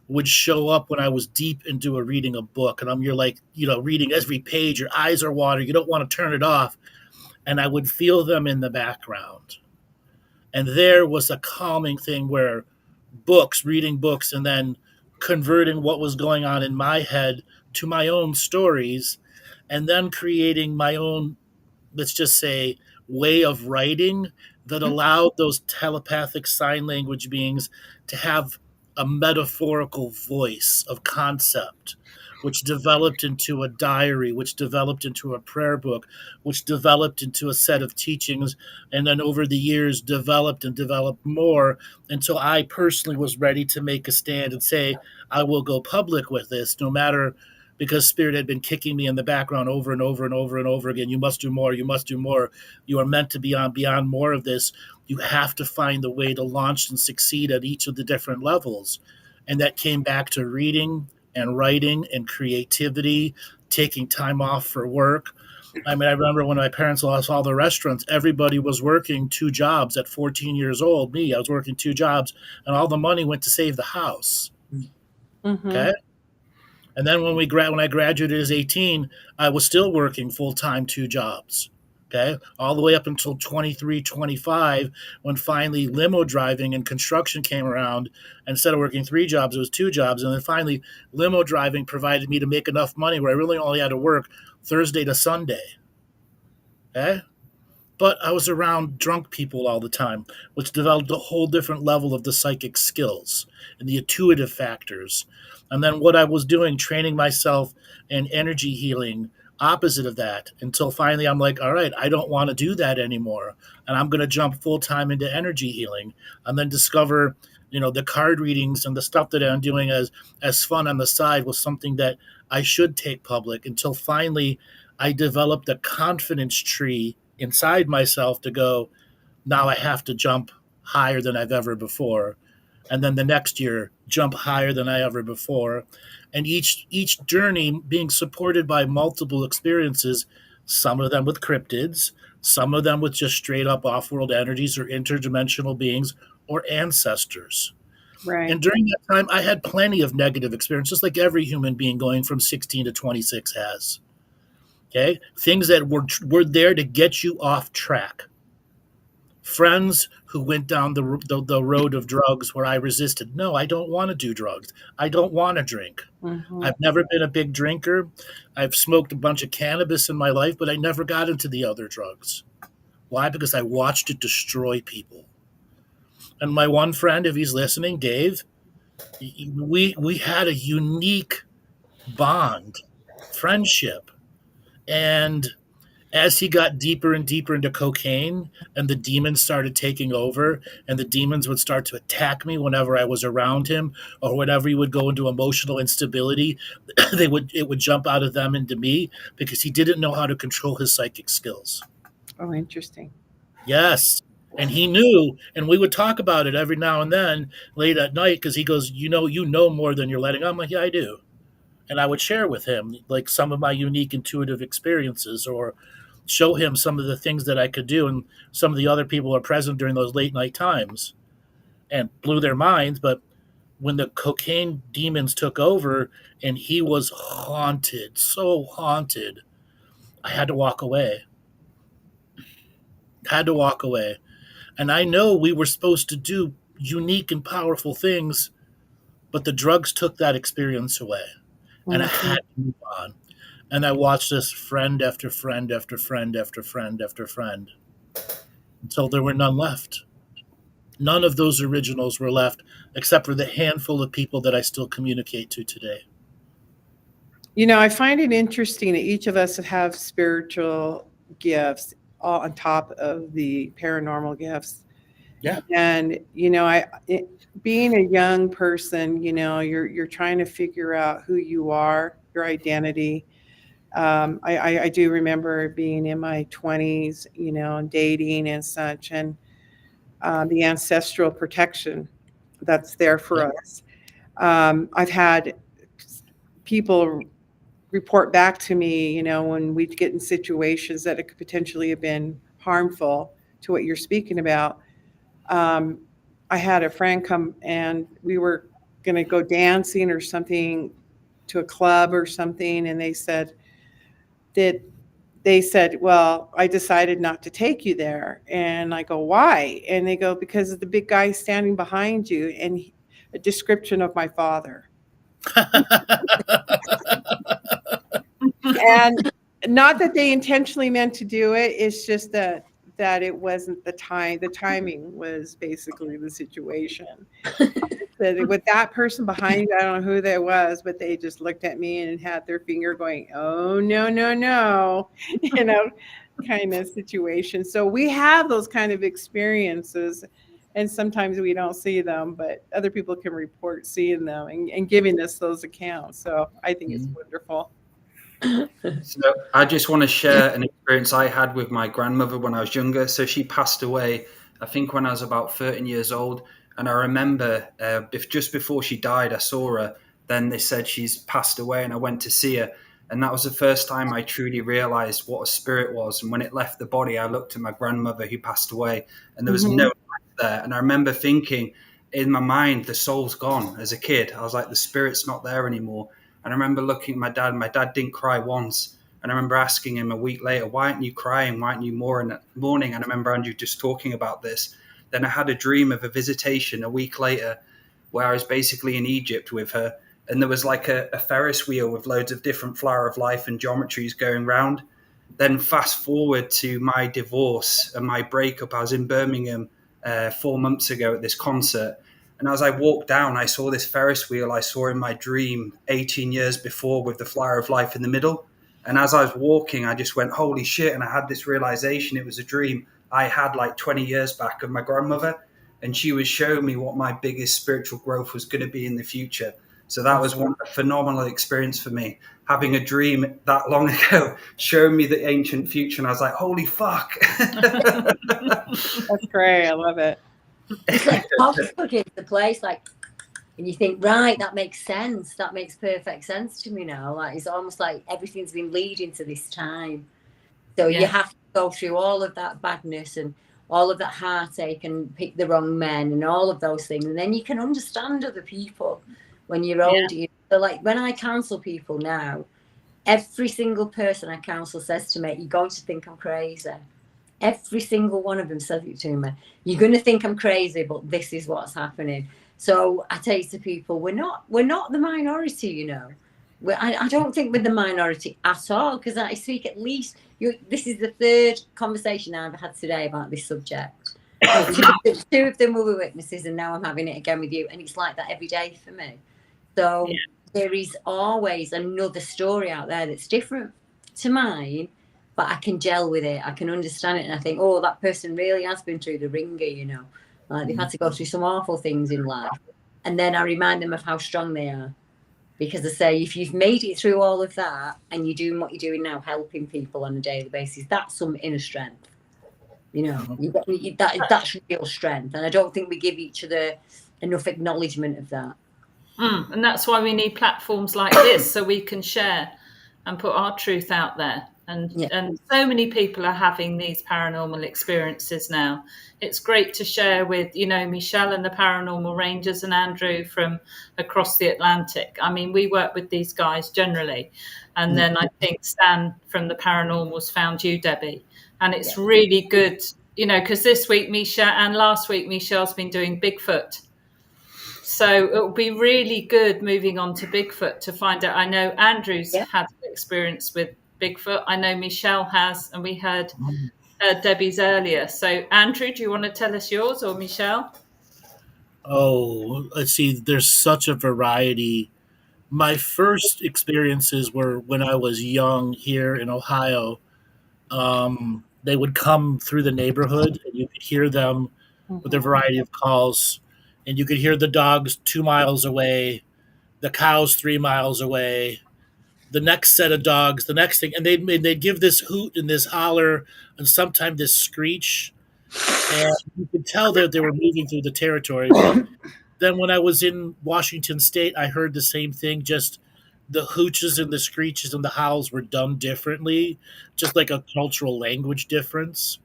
would show up when I was deep into reading a book. And you're like, reading every page, your eyes are watering, you don't want to turn it off. And I would feel them in the background. And there was a calming thing where reading books, and then converting what was going on in my head to my own stories, and then creating my own let's just say, way of writing that allowed those telepathic sign language beings to have a metaphorical voice of concept, which developed into a diary, which developed into a prayer book, which developed into a set of teachings, and then over the years developed and developed more until I personally was ready to make a stand and say, I will go public with this, no matter, because Spirit had been kicking me in the background over and over and over and over again. You must do more. You must do more. You are meant to be on beyond more of this. You have to find the way to launch and succeed at each of the different levels. And that came back to reading and writing and creativity, taking time off for work. I mean, I remember when my parents lost all the restaurants, everybody was working 2 jobs at 14 years old. Me, I was working 2 jobs, and all the money went to save the house. Mm-hmm. Okay. And then when I graduated as 18, I was still working full-time 2 jobs. Okay. All the way up until 23, 25, when finally limo driving and construction came around. Instead of working 3 jobs, it was 2 jobs. And then finally, limo driving provided me to make enough money where I really only had to work Thursday to Sunday. Okay. But I was around drunk people all the time, which developed a whole different level of the psychic skills and the intuitive factors. And then what I was doing, training myself in energy healing, opposite of that, until finally I'm like, all right, I don't want to do that anymore. And I'm going to jump full time into energy healing and then discover, the card readings and the stuff that I'm doing as fun on the side was something that I should take public, until finally I developed a confidence tree inside myself to go, now I have to jump higher than I've ever before. And then the next year, jump higher than I ever before. And each journey being supported by multiple experiences, some of them with cryptids, some of them with just straight up off-world energies or interdimensional beings or ancestors. Right. And during that time, I had plenty of negative experiences, like every human being going from 16 to 26 has. Okay, things that were there to get you off track. Friends who went down the road of drugs where I resisted. No, I don't want to do drugs. I don't want to drink. Mm-hmm. I've never been a big drinker. I've smoked a bunch of cannabis in my life, but I never got into the other drugs. Why? Because I watched it destroy people. And my one friend, if he's listening, Dave, we had a unique bond, friendship. And as he got deeper and deeper into cocaine and the demons started taking over and the demons would start to attack me whenever I was around him, or whenever he would go into emotional instability, it would jump out of them into me, because he didn't know how to control his psychic skills. Oh, interesting. Yes. And he knew, and we would talk about it every now and then late at night, because he goes, you know more than you're letting on. I'm like, yeah, I do. And I would share with him like some of my unique intuitive experiences, or show him some of the things that I could do. And some of the other people are present during those late night times and blew their minds. But when the cocaine demons took over and he was haunted, so haunted, I had to walk away. And I know we were supposed to do unique and powerful things, but the drugs took that experience away. And I had to move on. And I watched this friend after friend after friend after friend after friend until there were none left. None of those originals were left, except for the handful of people that I still communicate to today. I find it interesting that each of us have spiritual gifts all on top of the paranormal gifts. Yeah. And, being a young person, you're trying to figure out who you are, your identity. I do remember being in my 20s, and dating and such, and the ancestral protection that's there for us. I've had people report back to me, when we get in situations that it could potentially have been harmful to what you're speaking about. I had a friend come and we were going to go dancing or something to a club or something. And they said, well, I decided not to take you there. And I go, why? And they go, because of the big guy standing behind you, and a description of my father. And not that they intentionally meant to do it. It's just that it wasn't the time. The timing was basically the situation. That with that person behind me, I don't know who that was, but they just looked at me and had their finger going, "Oh no, no, no," kind of situation. So we have those kind of experiences, and sometimes we don't see them, but other people can report seeing them and giving us those accounts. So I think it's wonderful. So I just want to share an experience I had with my grandmother when I was younger. So she passed away, I think, when I was about 13 years old. And I remember just before she died, I saw her. Then they said she's passed away, and I went to see her. And that was the first time I truly realized what a spirit was. And when it left the body, I looked at my grandmother who passed away, and there was no life there. And I remember thinking in my mind, the soul's gone. As a kid, I was like, the spirit's not there anymore. And I remember looking at my dad. My dad didn't cry once. And I remember asking him a week later, why aren't you crying? Why aren't you mourning? And I remember Andrew just talking about this. Then I had a dream of a visitation a week later where I was basically in Egypt with her. And there was like a Ferris wheel with loads of different flower of life and geometries going round. Then fast forward to my divorce and my breakup. I was in Birmingham 4 months ago at this concert. And as I walked down, I saw this Ferris wheel I saw in my dream 18 years before with the flower of life in the middle. And as I was walking, I just went, holy shit. And I had this realization it was a dream I had like 20 years back of my grandmother. And she was showing me what my biggest spiritual growth was going to be in the future. So that was a phenomenal experience for me. Having a dream that long ago showing me the ancient future. And I was like, holy fuck. That's great. I love it. It's like put into the place, like, and you think, right, that makes sense. That makes perfect sense to me now. Like, it's almost like everything's been leading to this time. So you have to go through all of that badness and all of that heartache and pick the wrong men and all of those things. And then you can understand other people when you're older. Yeah. So like when I counsel people now, every single person I counsel says to me, you're going to think I'm crazy. Every single one of them says it to me. You're going to think I'm crazy, but this is what's happening. So I say to people, we're not the minority, I don't think we're the minority at all, because I speak at least, this is the third conversation I've had today about this subject. Two of them were witnesses, and now I'm having it again with you, and it's like that every day for me. So there is always another story out there that's different to mine, but I can gel with it. I can understand it. And I think, oh, that person really has been through the ringer, Like they've had to go through some awful things in life. And then I remind them of how strong they are. Because I say, if you've made it through all of that and you're doing what you're doing now, helping people on a daily basis, that's some inner strength. That's real strength. And I don't think we give each other enough acknowledgement of that. And that's why we need platforms like this, so we can share and put our truth out there. And so many people are having these paranormal experiences now. It's great to share with, Michele and the Paranormal Rangers and Andrew from across the Atlantic. I mean, we work with these guys generally. And then I think Stan from the Paranormals found you, Debbie. And it's really good, because this week, Michele, and last week, Michelle's been doing Bigfoot. So it'll be really good moving on to Bigfoot to find out. I know Andrew's had experience with Bigfoot. I know Michele has, and we heard Debbie's earlier. So, Andrew, do you want to tell us yours, or Michele? Oh, let's see. There's such a variety. My first experiences were when I was young here in Ohio. They would come through the neighborhood, and you could hear them with a variety of calls. And you could hear the dogs 2 miles away, the cows 3 miles away, the next set of dogs, the next thing, and they'd give this hoot and this holler and sometimes this screech, and you could tell that they were moving through the territory. But then when I was in Washington State, I heard the same thing. Just the hooches and the screeches and the howls were done differently, just like a cultural language difference.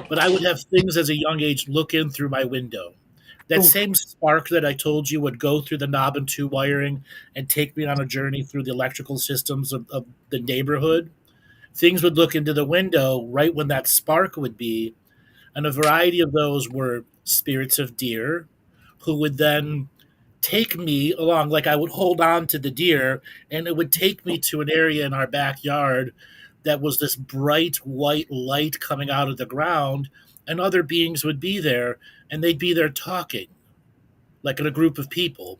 But I would have things as a young age look in through my window. That same spark that I told you would go through the knob and tube wiring and take me on a journey through the electrical systems of the neighborhood. Things would look into the window right when that spark would be. And a variety of those were spirits of deer who would then take me along, like I would hold on to the deer, and it would take me to an area in our backyard that was this bright white light coming out of the ground, and other beings would be there, and they'd be there talking, like in a group of people.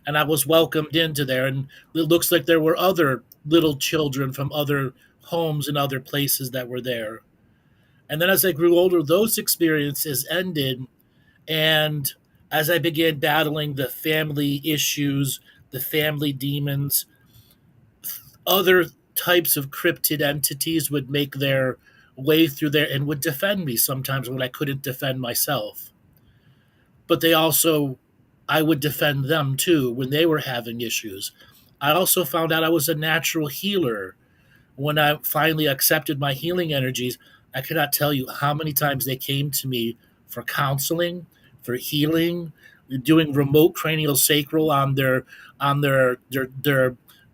And I was welcomed into there, and it looks like there were other little children from other homes and other places that were there. And then as I grew older, those experiences ended, and as I began battling the family issues, the family demons, other types of cryptid entities would make their way through there and would defend me sometimes when I couldn't defend myself. But they also, I would defend them too when they were having issues. I also found out I was a natural healer. When I finally accepted my healing energies, I cannot tell you how many times they came to me for counseling, for healing, doing remote cranial sacral on their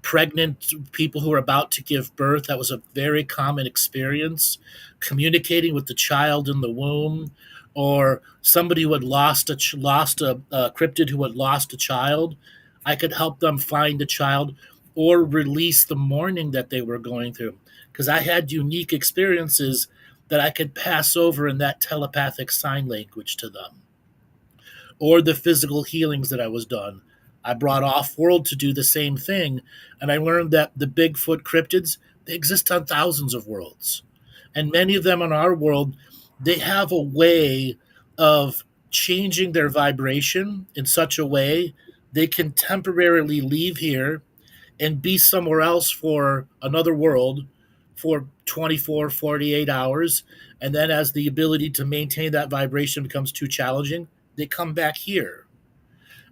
pregnant people who are about to give birth. That was a very common experience. Communicating with the child in the womb, or somebody who had lost a cryptid who had lost a child. I could help them find a child or release the mourning that they were going through, because I had unique experiences that I could pass over in that telepathic sign language to them, or the physical healings that I was done. I brought off world to do the same thing, and I learned that the Bigfoot cryptids, they exist on thousands of worlds. And many of them in our world, they have a way of changing their vibration in such a way they can temporarily leave here and be somewhere else for another world for 24, 48 hours. And then as the ability to maintain that vibration becomes too challenging, they come back here.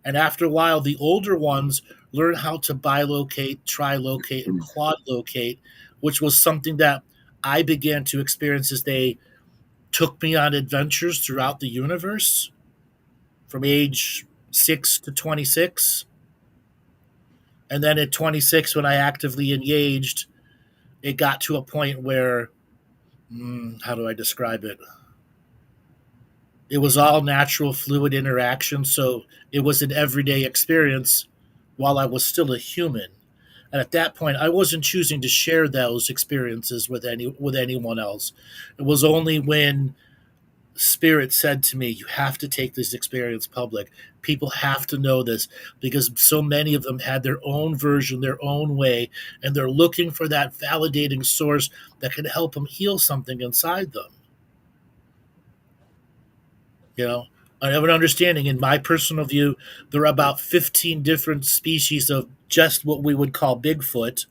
And after a while, the older ones learn how to bilocate, trilocate, and quadlocate, which was something that I began to experience as they took me on adventures throughout the universe from age 6 to 26. And then at 26, when I actively engaged, it got to a point where, how do I describe it? It was all natural, fluid interaction. So it was an everyday experience while I was still a human. And at that point, I wasn't choosing to share those experiences with anyone else. It was only when Spirit said to me, "You have to take this experience public. People have to know this," because so many of them had their own version, their own way, and they're looking for that validating source that can help them heal something inside them. You know, I have an understanding, in my personal view, there are about 15 different species of just what we would call Bigfoot.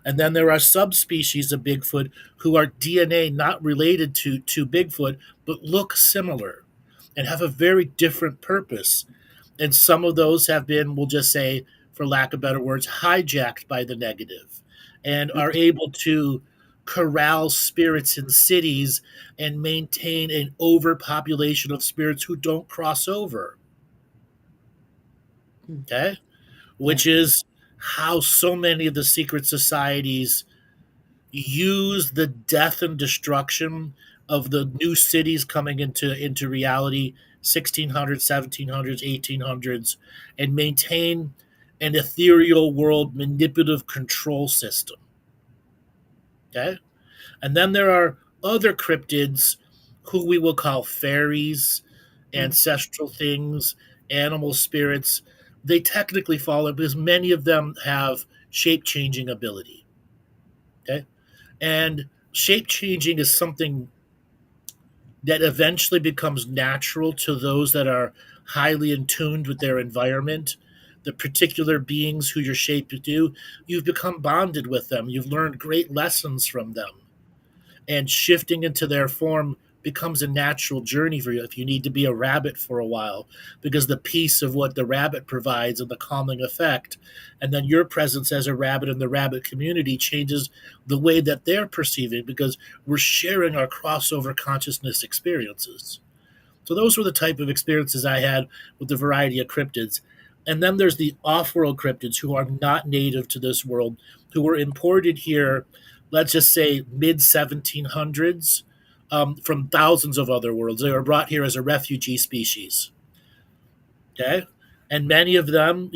And then there are subspecies of Bigfoot who are DNA not related to Bigfoot, but look similar and have a very different purpose. And some of those have been, we'll just say, for lack of better words, hijacked by the negative and are able to corral spirits in cities and maintain an overpopulation of spirits who don't cross over. Okay? Which is how so many of the secret societies use the death and destruction of the new cities coming into reality, 1600s, 1700s, 1800s, and maintain an ethereal world manipulative control system. Okay? And then there are other cryptids who we will call fairies, ancestral things, animal spirits. They technically fall in because many of them have shape changing ability. Okay? And shape changing is something that eventually becomes natural to those that are highly in tuned with their environment, the particular beings who you're shaped to do. You've become bonded with them. You've learned great lessons from them. And shifting into their form becomes a natural journey for you if you need to be a rabbit for a while, because the peace of what the rabbit provides and the calming effect, and then your presence as a rabbit in the rabbit community changes the way that they're perceiving, because we're sharing our crossover consciousness experiences. So those were the type of experiences I had with the variety of cryptids. And then there's the off-world cryptids who are not native to this world, who were imported here, let's just say mid-1700s, from thousands of other worlds. They were brought here as a refugee species. Okay? And many of them,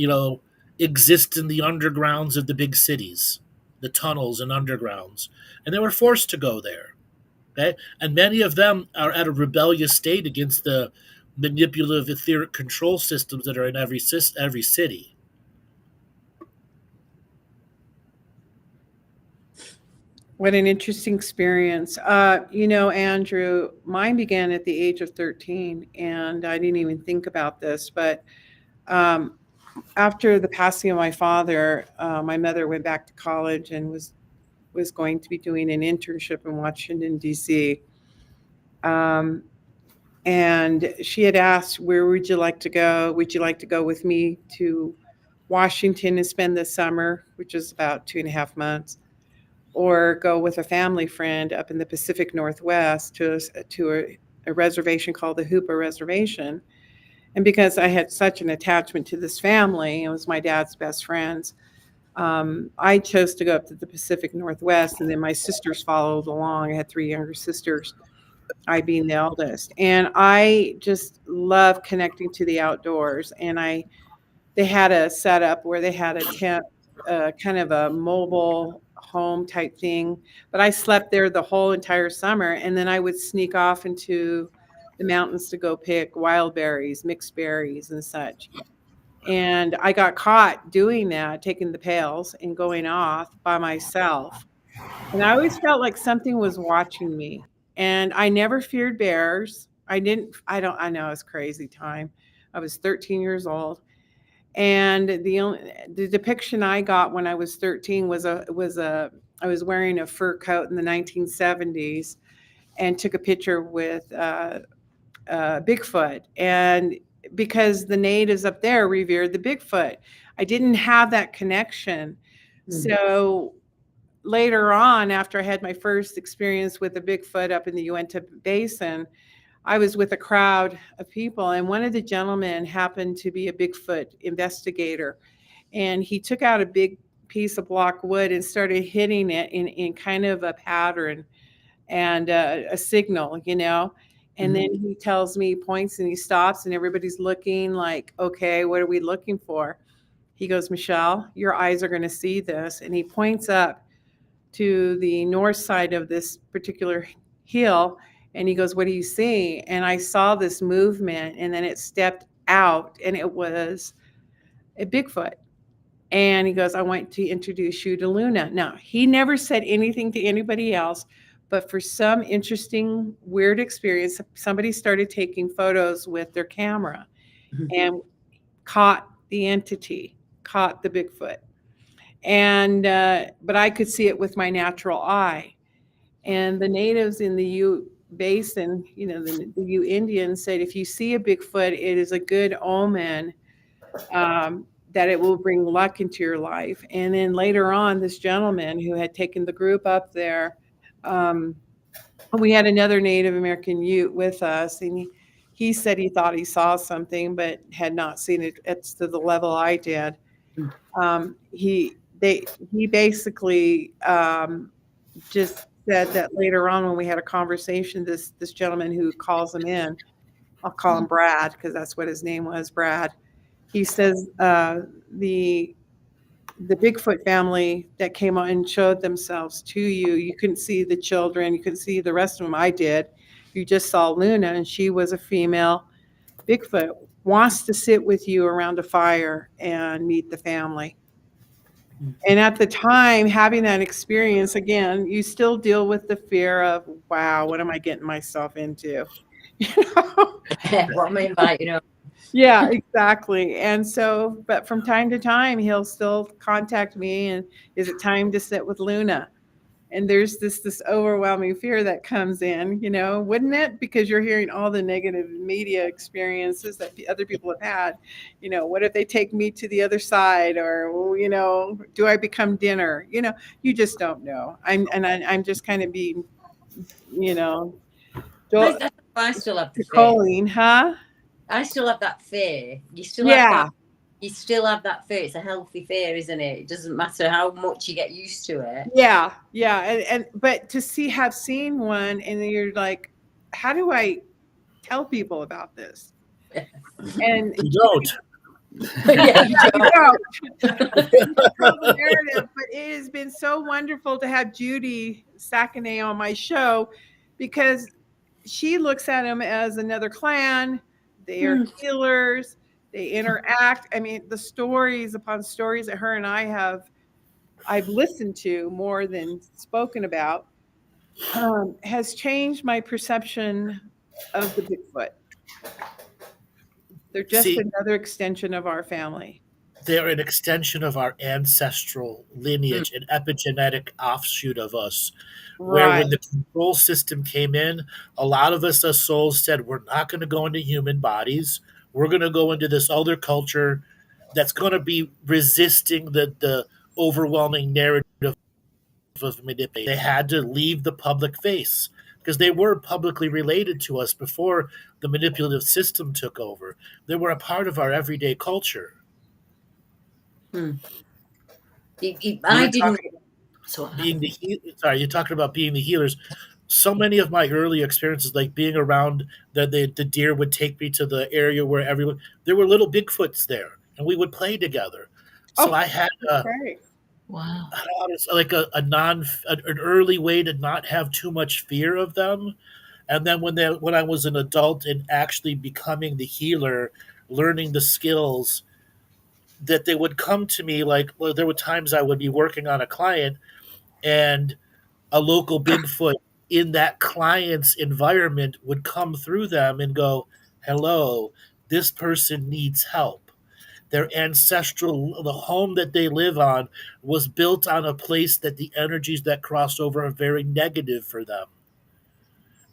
exist in the undergrounds of the big cities, the tunnels and undergrounds, and they were forced to go there. Okay, and many of them are at a rebellious state against the manipulative etheric control systems that are in every city. What an interesting experience. Andrew, mine began at the age of 13, and I didn't even think about this, but after the passing of my father, my mother went back to college and was going to be doing an internship in Washington, D.C. And she had asked, where would you like to go? Would you like to go with me to Washington and spend the summer, which is about 2.5 months, or go with a family friend up in the Pacific Northwest to a reservation called the Hoopa Reservation? And because I had such an attachment to this family, it was my dad's best friends, I chose to go up to the Pacific Northwest, and then my sisters followed along. I had 3 younger sisters, I being the eldest. And I just love connecting to the outdoors. And they had a setup where they had a tent, kind of a mobile home type thing. But I slept there the whole entire summer. And then I would sneak off into the mountains to go pick wild berries, mixed berries and such. And I got caught doing that, taking the pails and going off by myself. And I always felt like something was watching me. And I never feared bears. I know it's crazy time. I was 13 years old. And the depiction I got when I was 13 was I was wearing a fur coat in the 1970s and took a picture with Bigfoot. And because the natives up there revered the Bigfoot, I didn't have that connection. So later on, after I had my first experience with the Bigfoot up in the Uinta Basin, I was with a crowd of people, and one of the gentlemen happened to be a Bigfoot investigator. And he took out a big piece of block wood and started hitting it in kind of a pattern and a signal, And then he tells me, points, and he stops, and everybody's looking like, okay, what are we looking for? He goes, Michele, your eyes are going to see this. And he points up to the north side of this particular hill, and he goes, what do you see? And I saw this movement, and then it stepped out, and it was a Bigfoot. And he goes, I want to introduce you to Luna. Now, he never said anything to anybody else, but for some interesting, weird experience, somebody started taking photos with their camera and caught the entity, caught the Bigfoot. And but I could see it with my natural eye. And the natives in the Ute Basin, the Ute Indians said, if you see a Bigfoot, it is a good omen, that it will bring luck into your life. And then later on, this gentleman who had taken the group up there, we had another Native American Ute with us, and he said he thought he saw something, but had not seen it to the level I did. He basically just said that later on when we had a conversation, this gentleman who calls him in, I'll call him Brad because that's what his name was, Brad. He says the Bigfoot family that came out and showed themselves to you, you couldn't see the children, you couldn't see the rest of them. I did. You just saw Luna, and she was a female Bigfoot, wants to sit with you around a fire and meet the family. And at the time, having that experience, again, you still deal with the fear of, wow, what am I getting myself into? What am I inviting up? Yeah, exactly. And so, but from time to time, he'll still contact me and, is it time to sit with Luna? And there's this overwhelming fear that comes in, wouldn't it? Because you're hearing all the negative media experiences that the other people have had. What if they take me to the other side, or, do I become dinner? You just don't know. I'm just kind of being, I still have the fear. Colleen, huh? I still have that fear. You still have that. You still have that fear. It's a healthy fear, isn't it? It doesn't matter how much you get used to it. Yeah. And but to have seen one, and then you're like, how do I tell people about this? And you don't. Yeah, you You don't. don't. Control the narrative, but it has been so wonderful to have Judy Sackene on my show because she looks at them as another clan. They are healers. They interact. I mean, the stories upon stories that her and I've listened to more than spoken about, has changed my perception of the Bigfoot. They're just See, another extension of our family. they're an extension of our ancestral lineage, an epigenetic offshoot of us. Where Right. when the control system came in, a lot of us as souls said, we're not going to go into human bodies. We're going to go into this other culture that's going to be resisting the overwhelming narrative of manipulation. They had to leave the public face because they were publicly related to us before the manipulative system took over. They were a part of our everyday culture. I didn't. Sorry, you're talking about being the healers. So many of my early experiences, like being around the deer would take me to the area where everyone there were little Bigfoots there, and we would play together. So Oh, I had great. Wow. like an early way to not have too much fear of them. And then when I was an adult and actually becoming the healer, learning the skills, that they would come to me like, well, there were times I would be working on a client and a local Bigfoot in that client's environment would come through them and go, hello, this person needs help. Their ancestral, the home that they live on was built on a place that the energies that crossed over are very negative for them.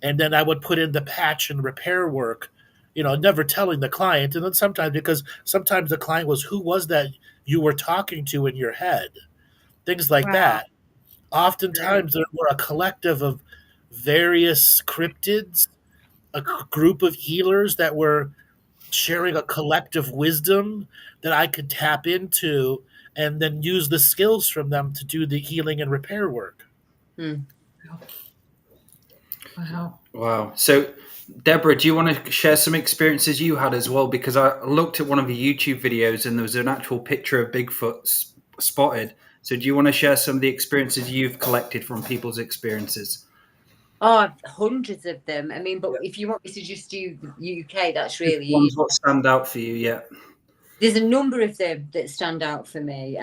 And then I would put in the patch and repair work, never telling the client. And then sometimes the client was, who was that you were talking to in your head? Things like Wow. that. Oftentimes there were a collective of various cryptids, a group of healers that were sharing a collective wisdom that I could tap into and then use the skills from them to do the healing and repair work. Wow. Wow. So, Deborah, do you want to share some experiences you had as well? Because I looked at one of your YouTube videos and there was an actual picture of Bigfoot spotted. So, do you want to share some of the experiences you've collected from people's experiences? Oh, hundreds of them. I mean, but if you want me to just do UK, that's really easy. Ones what stand out for you, yeah. There's a number of them that stand out for me.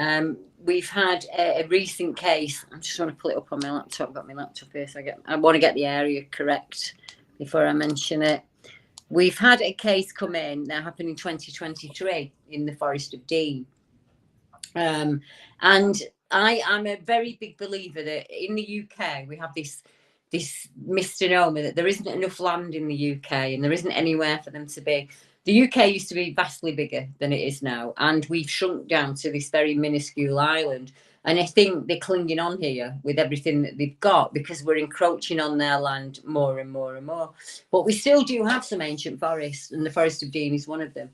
We've had a recent case. I'm just trying to pull it up on my laptop. I've got my laptop here, so I want to get the area correct before I mention it. We've had a case come in that happened in 2023 in the Forest of Dean. And I'm a very big believer that in the UK we have this misnomer that there isn't enough land in the UK and there isn't anywhere for them to be. The UK used to be vastly bigger than it is now, and we've shrunk down to this very minuscule island. And I think they're clinging on here with everything that they've got because we're encroaching on their land more and more and more. But we still do have some ancient forests, and the Forest of Dean is one of them.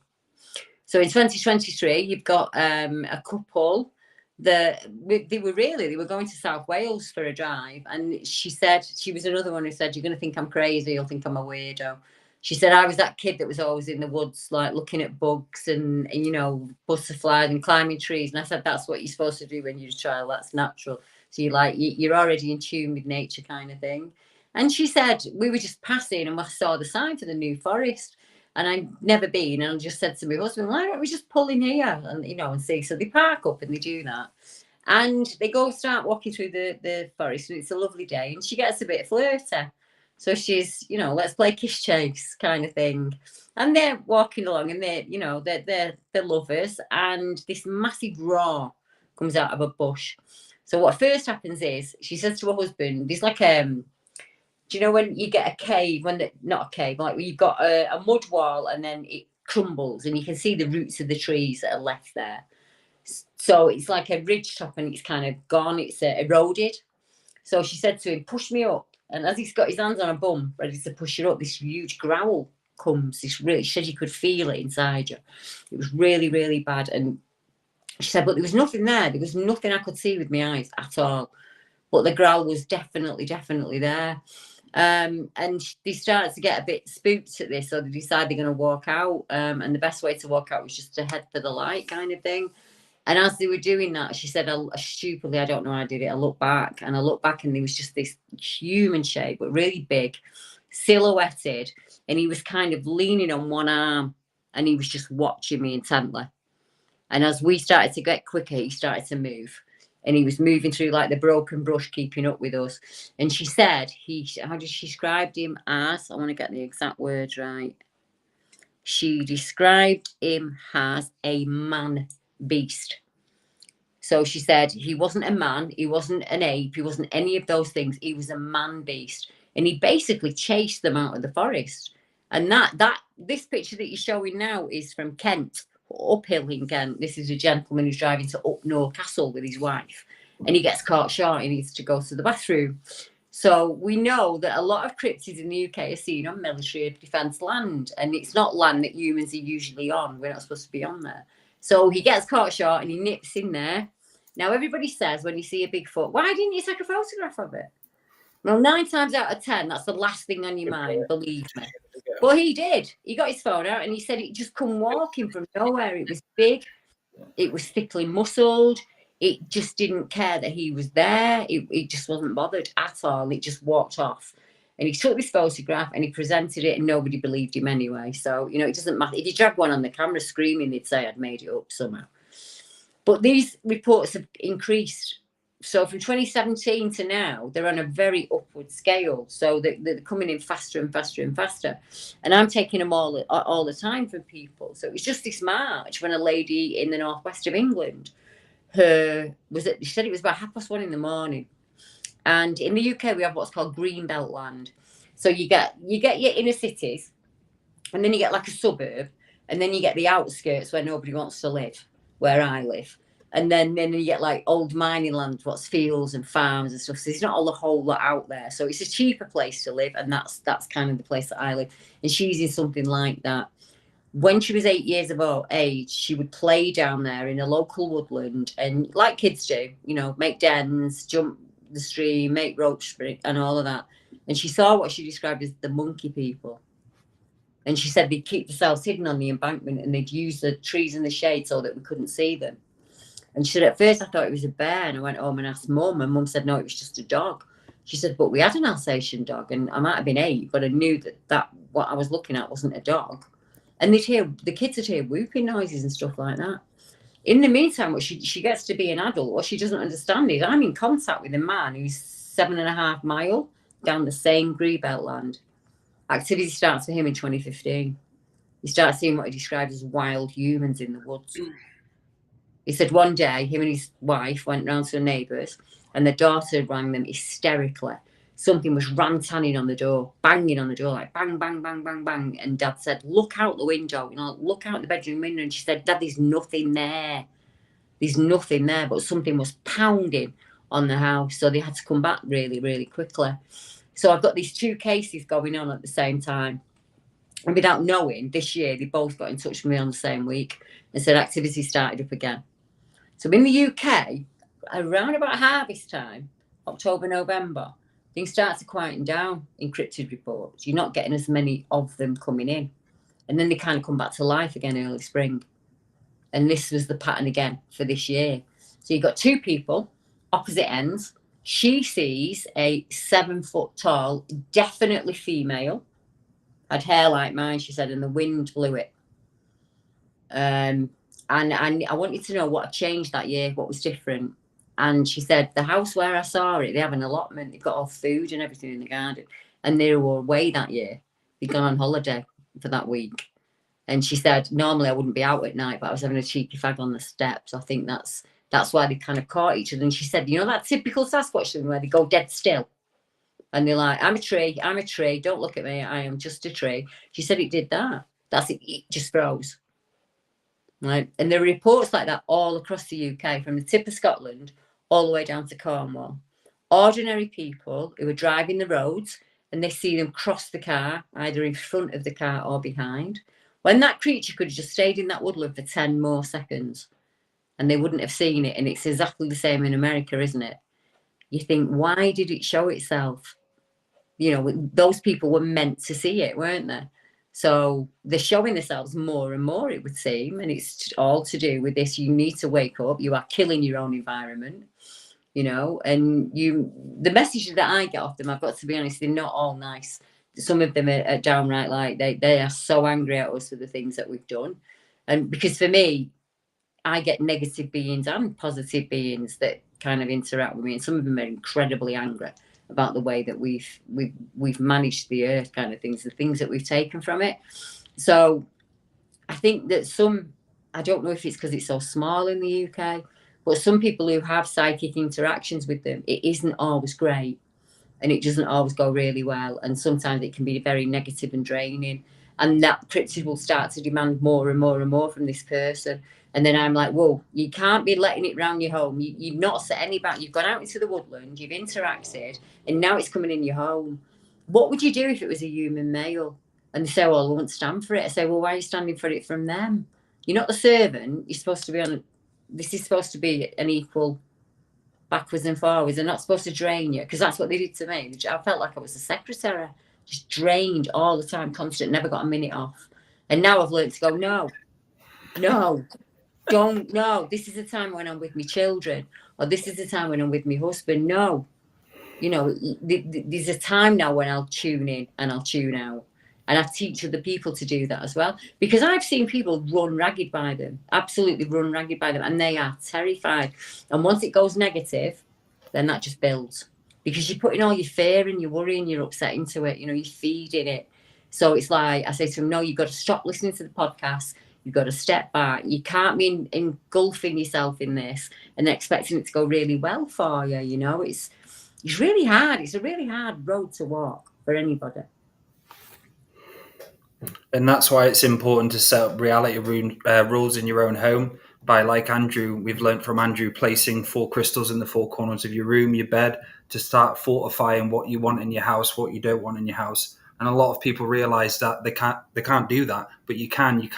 So in 2023, you've got a couple that they were going to South Wales for a drive, and she said, she was another one who said, you're going to think I'm crazy, you'll think I'm a weirdo. She said, I was that kid that was always in the woods, like looking at bugs and butterflies and climbing trees. And I said, that's what you're supposed to do when you're a child. That's natural. So you're already in tune with nature kind of thing. And she said, we were just passing and I saw the sign for the New Forest. And I'd never been. And I just said to my husband, why don't we just pull in here and see? So they park up and they do that. And they start walking through the forest. And it's a lovely day. And she gets a bit flirty. So she's, let's play kiss chase kind of thing. And they're walking along and they're lovers. And this massive roar comes out of a bush. So what first happens is she says to her husband, there's like, do you know when you get a cave, not a cave, like you've got a mud wall and then it crumbles and you can see the roots of the trees that are left there. So it's like a ridge top and it's kind of gone, it's eroded. So she said to him, push me up. And as he's got his hands on her bum, ready to push her up, this huge growl comes. She said you could feel it inside you. It was really, really bad. And she said, but there was nothing there. There was nothing I could see with my eyes at all. But the growl was definitely there. And they started to get a bit spooked at this, so they decided they're going to walk out. And the best way to walk out was just to head for the light, kind of thing. And as they were doing that, she said, stupidly, I don't know how I did it. I looked back and there was just this human shape, but really big, silhouetted. And he was kind of leaning on one arm and he was just watching me intently. And as we started to get quicker, he started to move. And he was moving through like the broken brush, keeping up with us. And she said, how did she describe him as? I want to get the exact words right. She described him as a man beast. So she said he wasn't a man, he wasn't an ape, he wasn't any of those things. He was a man beast. And he basically chased them out of the forest. And this picture that you're showing now is from Kent, uphill in Kent. This is a gentleman who's driving to Upnor Castle with his wife. And he gets caught short. He needs to go to the bathroom. So we know that a lot of cryptids in the UK are seen on military defence land. And it's not land that humans are usually on. We're not supposed to be on there. So he gets caught short and he nips in there. Now, everybody says when you see a Bigfoot, why didn't you take a photograph of it? Well, 9 times out of 10, that's the last thing on your mind, believe me. But he did. He got his phone out and he said it just come walking from nowhere. It was big. It was thickly muscled. It just didn't care that he was there. It just wasn't bothered at all. It just walked off. And he took this photograph and he presented it and nobody believed him anyway. So, it doesn't matter. If you drag one on the camera screaming, they'd say I'd made it up somehow. But these reports have increased. So from 2017 to now, they're on a very upward scale. So they're coming in faster and faster and faster. And I'm taking them all the time from people. So it was just this March when a lady in the northwest of England, she said it was about 1:30 in the morning. And in the UK, we have what's called greenbelt land. So you get your inner cities, and then you get like a suburb, and then you get the outskirts where nobody wants to live, where I live. And then you get like old mining land, what's fields and farms and stuff. So there's not a whole lot out there. So it's a cheaper place to live. And that's kind of the place that I live. And she's in something like that. When she was 8 years of age, she would play down there in a local woodland. And like kids do, make dens, jump the stream, make rope spring and all of that. And she saw what she described as the monkey people. And she said they'd keep themselves hidden on the embankment and they'd use the trees in the shade so that we couldn't see them. And she said, at first I thought it was a bear. And I went home and asked Mum. And Mum said, no, it was just a dog. She said, but we had an Alsatian dog. And I might have been 8, but I knew that what I was looking at wasn't a dog. And the kids would hear whooping noises and stuff like that. In the meantime, what she gets to be an adult, what she doesn't understand is I'm in contact with a man who's 7.5 miles down the same greenbelt land. Activity starts for him in 2015. He starts seeing what he described as wild humans in the woods. He said one day, him and his wife went round to the neighbours and the daughter rang them hysterically. Something was rantanning on the door, banging on the door, like bang, bang, bang, bang, bang. And Dad said, look out the window, look out the bedroom window. And she said, Dad, there's nothing there. There's nothing there, but something was pounding on the house. So they had to come back really, really quickly. So I've got these 2 cases going on at the same time. And without knowing, this year, they both got in touch with me on the same week and said activity started up again. So in the UK, around about harvest time, October, November, things start to quieten down in cryptid reports. You're not getting as many of them coming in. And then they kind of come back to life again early spring. And this was the pattern again for this year. So you've got 2 people, opposite ends. She sees a 7 foot tall, definitely female, had hair like mine, she said, and the wind blew it. And I wanted to know what had changed that year, what was different. And she said, the house where I saw it, they have an allotment. They've got all food and everything in the garden. And they were away that year. They'd gone on holiday for that week. And she said, normally I wouldn't be out at night, but I was having a cheeky fag on the steps. I think that's why they kind of caught each other. And she said, that typical Sasquatch thing where they go dead still. And they're like, I'm a tree. Don't look at me. I am just a tree. She said it did that. That's it. It just froze. Right. And there are reports like that all across the UK, from the tip of Scotland all the way down to Cornwall. Ordinary people who are driving the roads and they see them cross the car, either in front of the car or behind. When that creature could have just stayed in that woodland for 10 more seconds and they wouldn't have seen it. And it's exactly the same in America, isn't it? You think, why did it show itself? those people were meant to see it, weren't they? So they're showing themselves more and more, it would seem, and it's all to do with this. You need to wake up. You are killing your own environment, and the messages that I get off them, I've got to be honest, they're not all nice. Some of them are downright like they are so angry at us for the things that we've done. And because for me, I get negative beings and positive beings that kind of interact with me, and some of them are incredibly angry about the way that we've managed the earth, kind of things, the things that we've taken from it. So I think that I don't know if it's because it's so small in the UK, but some people who have psychic interactions with them, it isn't always great, and it doesn't always go really well, and sometimes it can be very negative and draining, and that cryptid will start to demand more and more and more from this person. And then I'm like, whoa, you can't be letting it round your home. You've not set any back. You've gone out into the woodland, you've interacted, and now it's coming in your home. What would you do if it was a human male? And they say, well, I won't stand for it. I say, well, why are you standing for it from them? You're not the servant. You're supposed to be this is supposed to be an equal backwards and forwards. They're not supposed to drain you, because that's what they did to me. I felt like I was a secretary, just drained all the time, constant, never got a minute off. And now I've learned to go, no, don't, no, this is the time when I'm with my children, or this is the time when I'm with my husband. No, there's a time now when I'll tune in and I'll tune out. And I teach other people to do that as well, because I've seen people run ragged by them, absolutely run ragged by them, and they are terrified. And once it goes negative, then that just builds, because you're putting all your fear and your worry and your upset into it. You're feeding it. So it's like I say to them, no, you've got to stop listening to the podcast. You've got to step back. You can't be engulfing yourself in this and expecting it to go really well for you. It's really hard. It's a really hard road to walk for anybody. And that's why it's important to set up reality rules in your own home by, like Andrew, we've learned from Andrew, placing 4 crystals in the 4 corners of your room, your bed, to start fortifying what you want in your house, what you don't want in your house. And a lot of people realize that they can't do that, but you can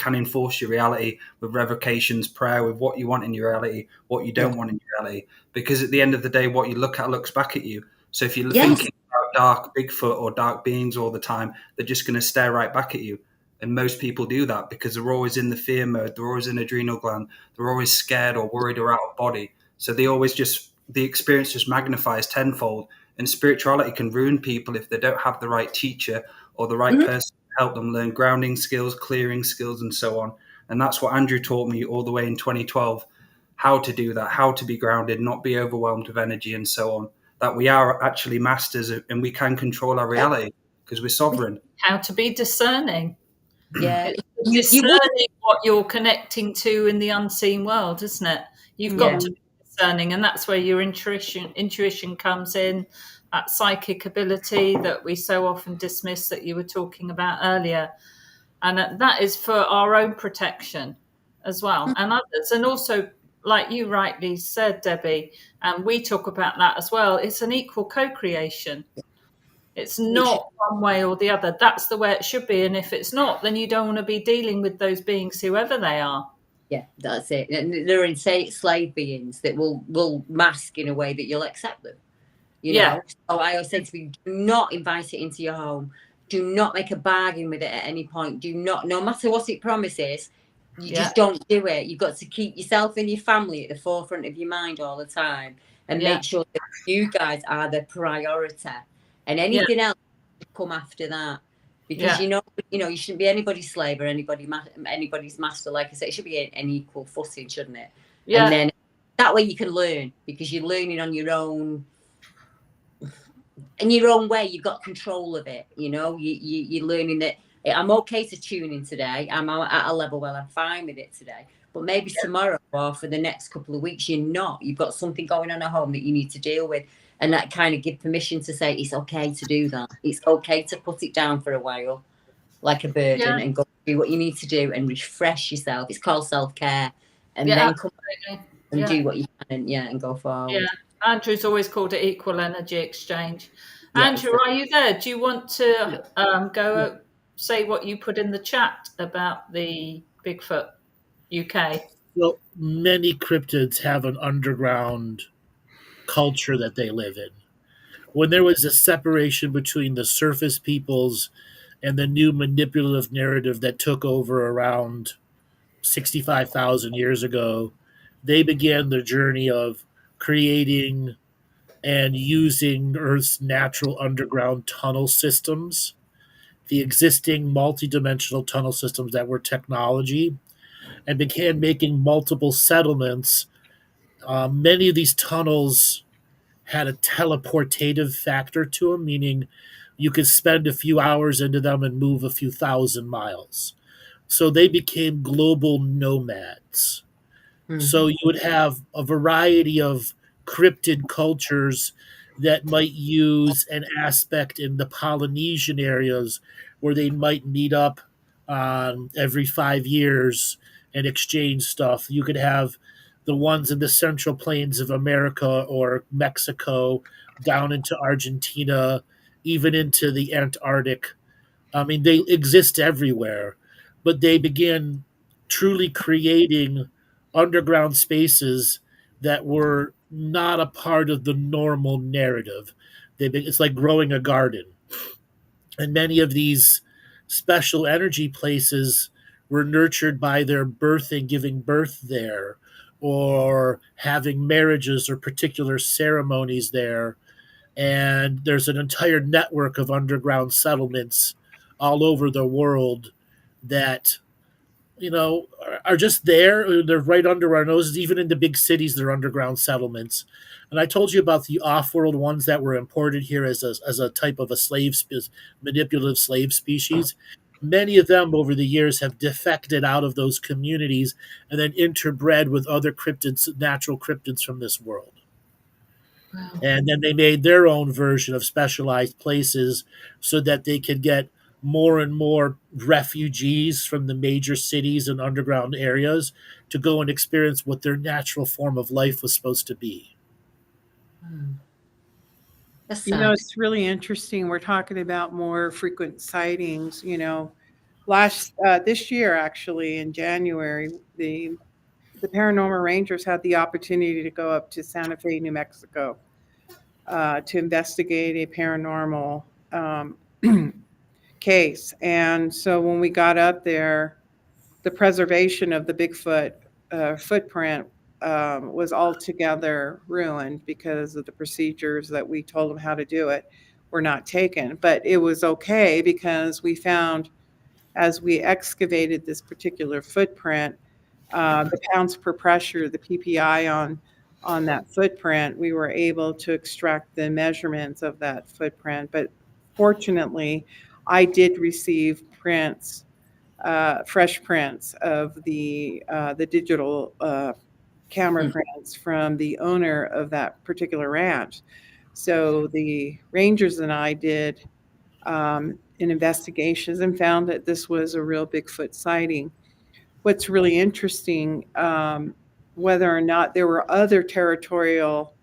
enforce your reality with revocations, prayer, with what you want in your reality, what you don't want in your reality. Because at the end of the day, what you look at looks back at you. So if you're thinking about dark Bigfoot or dark beings all the time, they're just going to stare right back at you. And most people do that because they're always in the fear mode. They're always in adrenal gland. They're always scared or worried or out of body. So the experience just magnifies tenfold. And spirituality can ruin people if they don't have the right teacher or the right person to help them learn grounding skills, clearing skills, and so on. And that's what Andrew taught me all the way in 2012, how to do that, how to be grounded, not be overwhelmed with energy, and so on. That we are actually masters and we can control our reality because we're sovereign. How to be discerning. Yeah. It's discerning what you're connecting to in the unseen world, isn't it? You've got to be discerning, and that's where your intuition comes in, that psychic ability that we so often dismiss that you were talking about earlier. And that is for our own protection as well, and others. And also, like you rightly said, Debbie, and we talk about that as well, it's an equal co-creation. It's not one way or the other. That's the way it should be. And if it's not, then you don't want to be dealing with those beings, whoever they are. Yeah, that's it. And they're insane slave beings that will mask in a way that you'll accept them. So I always say to people, do not invite it into your home. Do not make a bargain with it at any point. Do not, no matter what it promises, you just don't do it. You've got to keep yourself and your family at the forefront of your mind all the time, and make sure that you guys are the priority. And anything else come after that, because you shouldn't be anybody's slave or anybody's master. Like I said, it should be an equal footing, shouldn't it? And then that way you can learn, because you're learning on your own, in your own way. You've got control of it. You're learning that I'm okay to tune in today. I'm at a level where I'm fine with it today. But maybe tomorrow or for the next couple of weeks, you're not. You've got something going on at home that you need to deal with. And that kind of give permission to say it's okay to do that. It's okay to put it down for a while, like a burden, and go do what you need to do and refresh yourself. It's called self-care. And then come and do what you can and go forward. Yeah, Andrew's always called it equal energy exchange. Andrew, are you there? Do you want to go say what you put in the chat about the Bigfoot UK? Well, many cryptids have an underground culture that they live in. when there was a separation between the surface peoples and the new manipulative narrative that took over around 65,000 years ago, they began the journey of creating and using Earth's natural underground tunnel systems, the existing multidimensional tunnel systems that were technology, and began making multiple settlements. Many of these tunnels had a teleportative factor to them, meaning you could spend a few hours into them and move a few thousand miles. So they became global nomads. So you would have a variety of cryptid cultures that might use an aspect in the Polynesian areas where they might meet up every 5 years and exchange stuff. You could have the ones in the Central Plains of America or Mexico down into Argentina, even into the Antarctic. I mean, they exist everywhere, but they began truly creating underground spaces that were not a part of the normal narrative. It's like growing a garden. And many of these special energy places were nurtured by their birthing, giving birth there, or having marriages or particular ceremonies there. And there's an entire network of underground settlements all over the world that are just there. They're right under our noses. Even in the big cities, they're underground settlements. And I told you about the off-world ones that were imported here as a type of a manipulative slave species. Many of them over the years have defected out of those communities and then interbred with other cryptids, natural cryptids from this world. Wow. And then they made their own version of specialized places so that they could get more and more refugees from the major cities and underground areas to go and experience what their natural form of life was supposed to be. That's sad. It's really interesting. We're talking about more frequent sightings. This year, actually, in January, the Paranormal Rangers had the opportunity to go up to Santa Fe, New Mexico, to investigate a paranormal case. And so when we got up there, the preservation of the Bigfoot footprint was altogether ruined because of the procedures that we told them how to do it were not taken. But it was okay because we found, as we excavated this particular footprint, the pounds per pressure, the PPI on that footprint, we were able to extract the measurements of that footprint. But fortunately, I did receive prints, fresh prints of the digital camera prints from the owner of that particular ranch. So the rangers and I did an investigations and found that this was a real Bigfoot sighting. What's really interesting, whether or not there were other territorial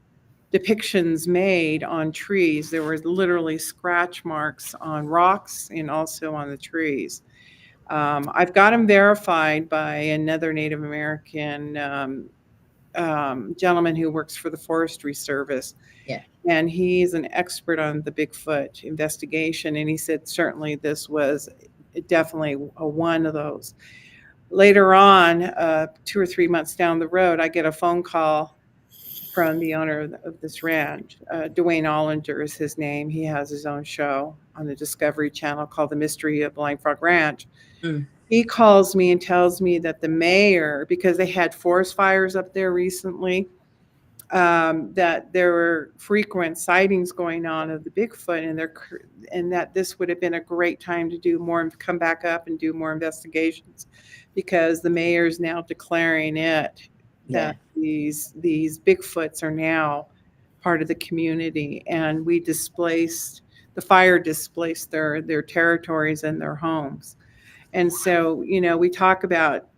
depictions made on trees, there were literally scratch marks on rocks and also on the trees. I've got them verified by another Native American gentleman who works for the Forestry Service. Yeah. And he's an expert on the Bigfoot investigation. And he said, certainly this was definitely one of those. Later on, 2 or 3 months down the road, I get a phone call from the owner of this ranch. Dwayne Ollinger is his name. He has his own show on the Discovery Channel called The Mystery of Blindfrog Ranch. He calls me and tells me that the mayor, because they had forest fires up there recently, that there were frequent sightings going on of the Bigfoot, and that this would have been a great time to do more and come back up and do more investigations, because the mayor is now declaring that these Bigfoots are now part of the community, and the fire displaced their territories and their homes. And so, we talk about,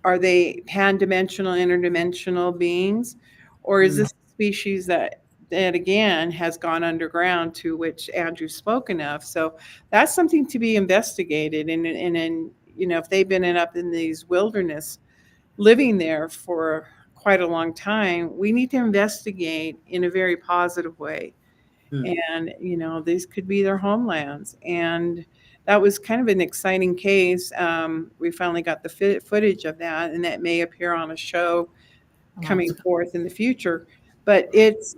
are they pan-dimensional, interdimensional beings, or is this a species that again has gone underground, to which Andrew's spoken of? So that's something to be investigated. And if they've been up in these wilderness, living there for quite a long time, we need to investigate in a very positive way And, these could be their homelands. And that was kind of an exciting case. We finally got the footage of that, and that may appear on a show coming forth in the future. But it's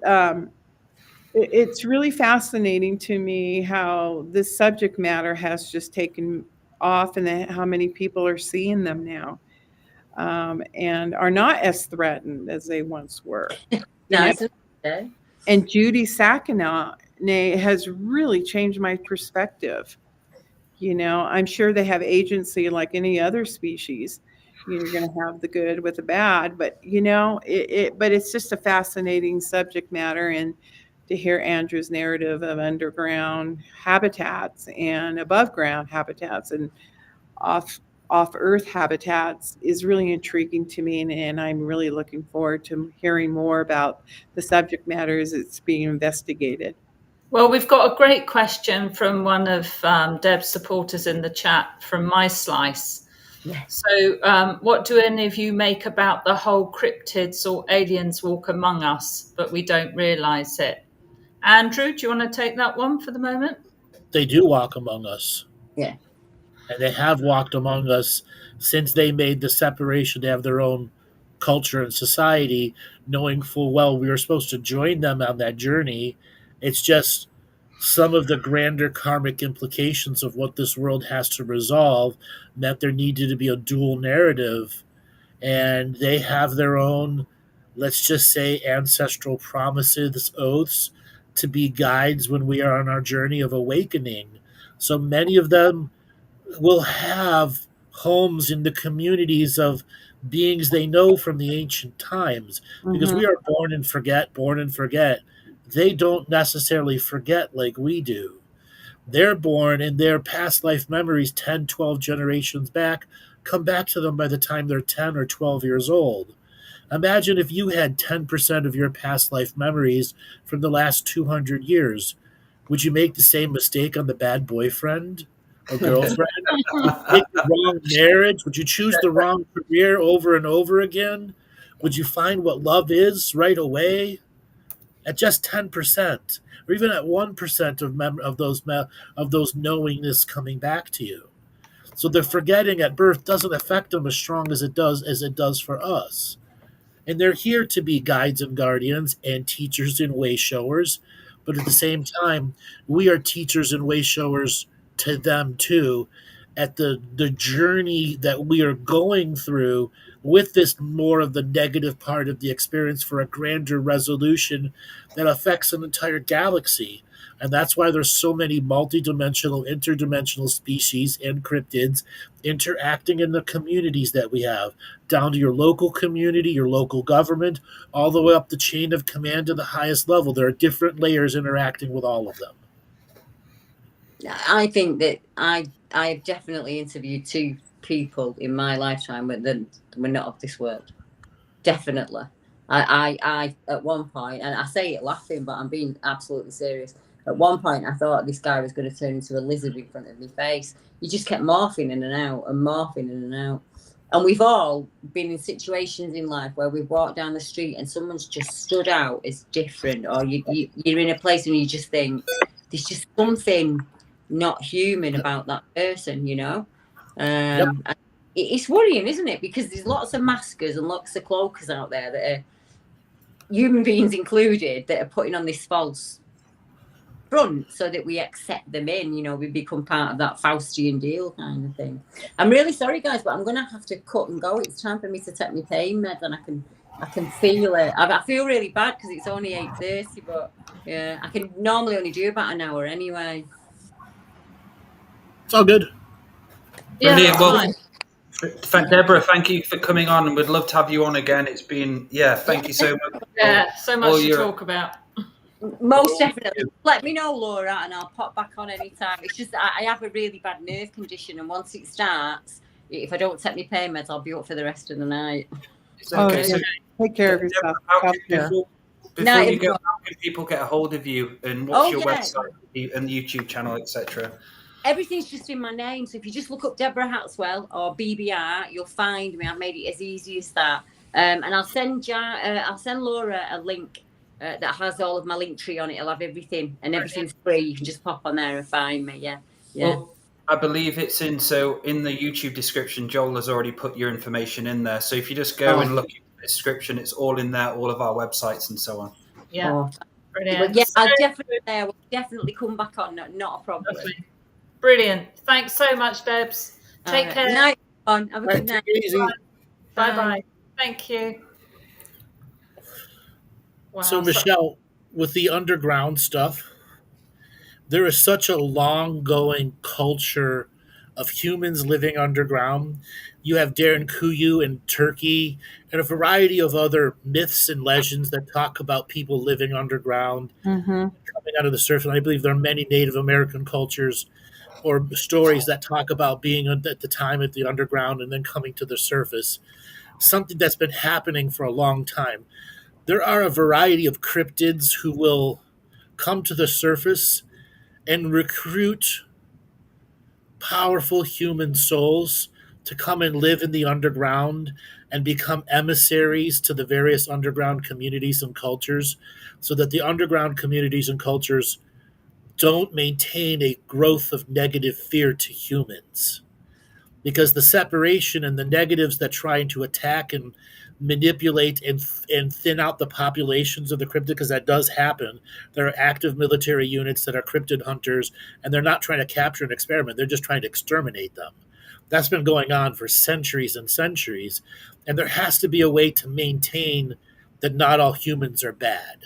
really fascinating to me how this subject matter has just taken off, and how many people are seeing them now, and are not as threatened as they once were. Nice. And Judy Sakina has really changed my perspective. I'm sure they have agency like any other species. You're going to have the good with the bad, but but it's just a fascinating subject matter. And to hear Andrew's narrative of underground habitats and above ground habitats and off Earth habitats is really intriguing to me, and I'm really looking forward to hearing more about the subject matter as it's being investigated. Well, we've got a great question from one of Deb's supporters in the chat from My Slice. Yes. So what do any of you make about the whole cryptids or aliens walk among us, but we don't realise it? Andrew, do you want to take that one for the moment? They do walk among us. Yeah. And they have walked among us since they made the separation to have their own culture and society, knowing full well we were supposed to join them on that journey. It's just some of the grander karmic implications of what this world has to resolve meant there needed to be a dual narrative. And they have their own, let's just say, ancestral promises, oaths to be guides when we are on our journey of awakening. So many of them will have homes in the communities of beings they know from the ancient times, because we are born and forget. They don't necessarily forget like we do. They're born, and their past life memories 10, 12 generations back come back to them by the time they're 10 or 12 years old. Imagine if you had 10% of your past life memories from the last 200 years. Would you make the same mistake on the bad boyfriend or girlfriend? Make the wrong marriage? Would you choose the wrong career over and over again? Would you find what love is right away? At just 10%, or even at 1% of those knowingness coming back to you. So the forgetting at birth doesn't affect them as strong as it does for us. And they're here to be guides and guardians and teachers and way showers. But at the same time, we are teachers and way showers to them too, at the journey that we are going through with this more of the negative part of the experience for a grander resolution that affects an entire galaxy. And that's why there's so many multidimensional, interdimensional species and cryptids interacting in the communities that we have, down to your local community, your local government, all the way up the chain of command to the highest level. There are different layers interacting with all of them. I think that I've definitely interviewed 2 people in my lifetime that were not of this world. Definitely. I at one point, and I say it laughing, but I'm being absolutely serious. At one point, I thought this guy was going to turn into a lizard in front of my face. He just kept morphing in and out and morphing in and out. And we've all been in situations in life where we've walked down the street and someone's just stood out as different, or you're in a place and you just think there's just something not human about that person, It's worrying, isn't it? Because there's lots of maskers and lots of cloakers out there that are human beings included that are putting on this false front so that we accept them in, we become part of that Faustian deal kind of thing. I'm really sorry, guys, but I'm going to have to cut and go. It's time for me to take my pain med, and I can feel it. I feel really bad because it's only 8:30, but yeah, I can normally only do about an hour anyway. It's all good. Yeah, Brilliant. Well, Deborah, thank you for coming on, and we'd love to have you on again. It's been, thank you so much. Yeah, so much to talk about. Most definitely. Let me know, Laura, and I'll pop back on anytime. It's just I have a really bad nerve condition, and once it starts, if I don't take my pain meds, I'll be up for the rest of the night. Okay, so take care of yourself. Before you go, how can people get a hold of you, and what's your website and YouTube channel, etc.? Everything's just in my name. So if you just look up Deborah Hatswell or BBR, you'll find me. I've made it as easy as that. And I'll send Laura a link that has all of my link tree on it. It'll have everything, and everything's free. You can just pop on there and find me. Yeah. Well, I believe it's in the YouTube description, Joel has already put your information in there. So if you just go and look at the description, it's all in there, all of our websites and so on. Yeah. Brilliant. Yeah, I will definitely come back on. Not a problem. Lovely. Brilliant. Thanks so much, Debs. Take care. Good night. Have a good night. Bye-bye. Thank you. Wow. So, Michele, with the underground stuff, there is such a long-going culture of humans living underground. You have Darren Kuyu in Turkey and a variety of other myths and legends that talk about people living underground, coming out of the surface. And I believe there are many Native American cultures or stories that talk about being at the time at the underground and then coming to the surface, something that's been happening for a long time. There are a variety of cryptids who will come to the surface and recruit powerful human souls to come and live in the underground and become emissaries to the various underground communities and cultures, so that the underground communities and cultures don't maintain a growth of negative fear to humans. Because the separation and the negatives that trying to attack and manipulate and thin out the populations of the cryptid, because that does happen. There are active military units that are cryptid hunters, and they're not trying to capture and experiment. They're just trying to exterminate them. That's been going on for centuries and centuries, and there has to be a way to maintain that not all humans are bad.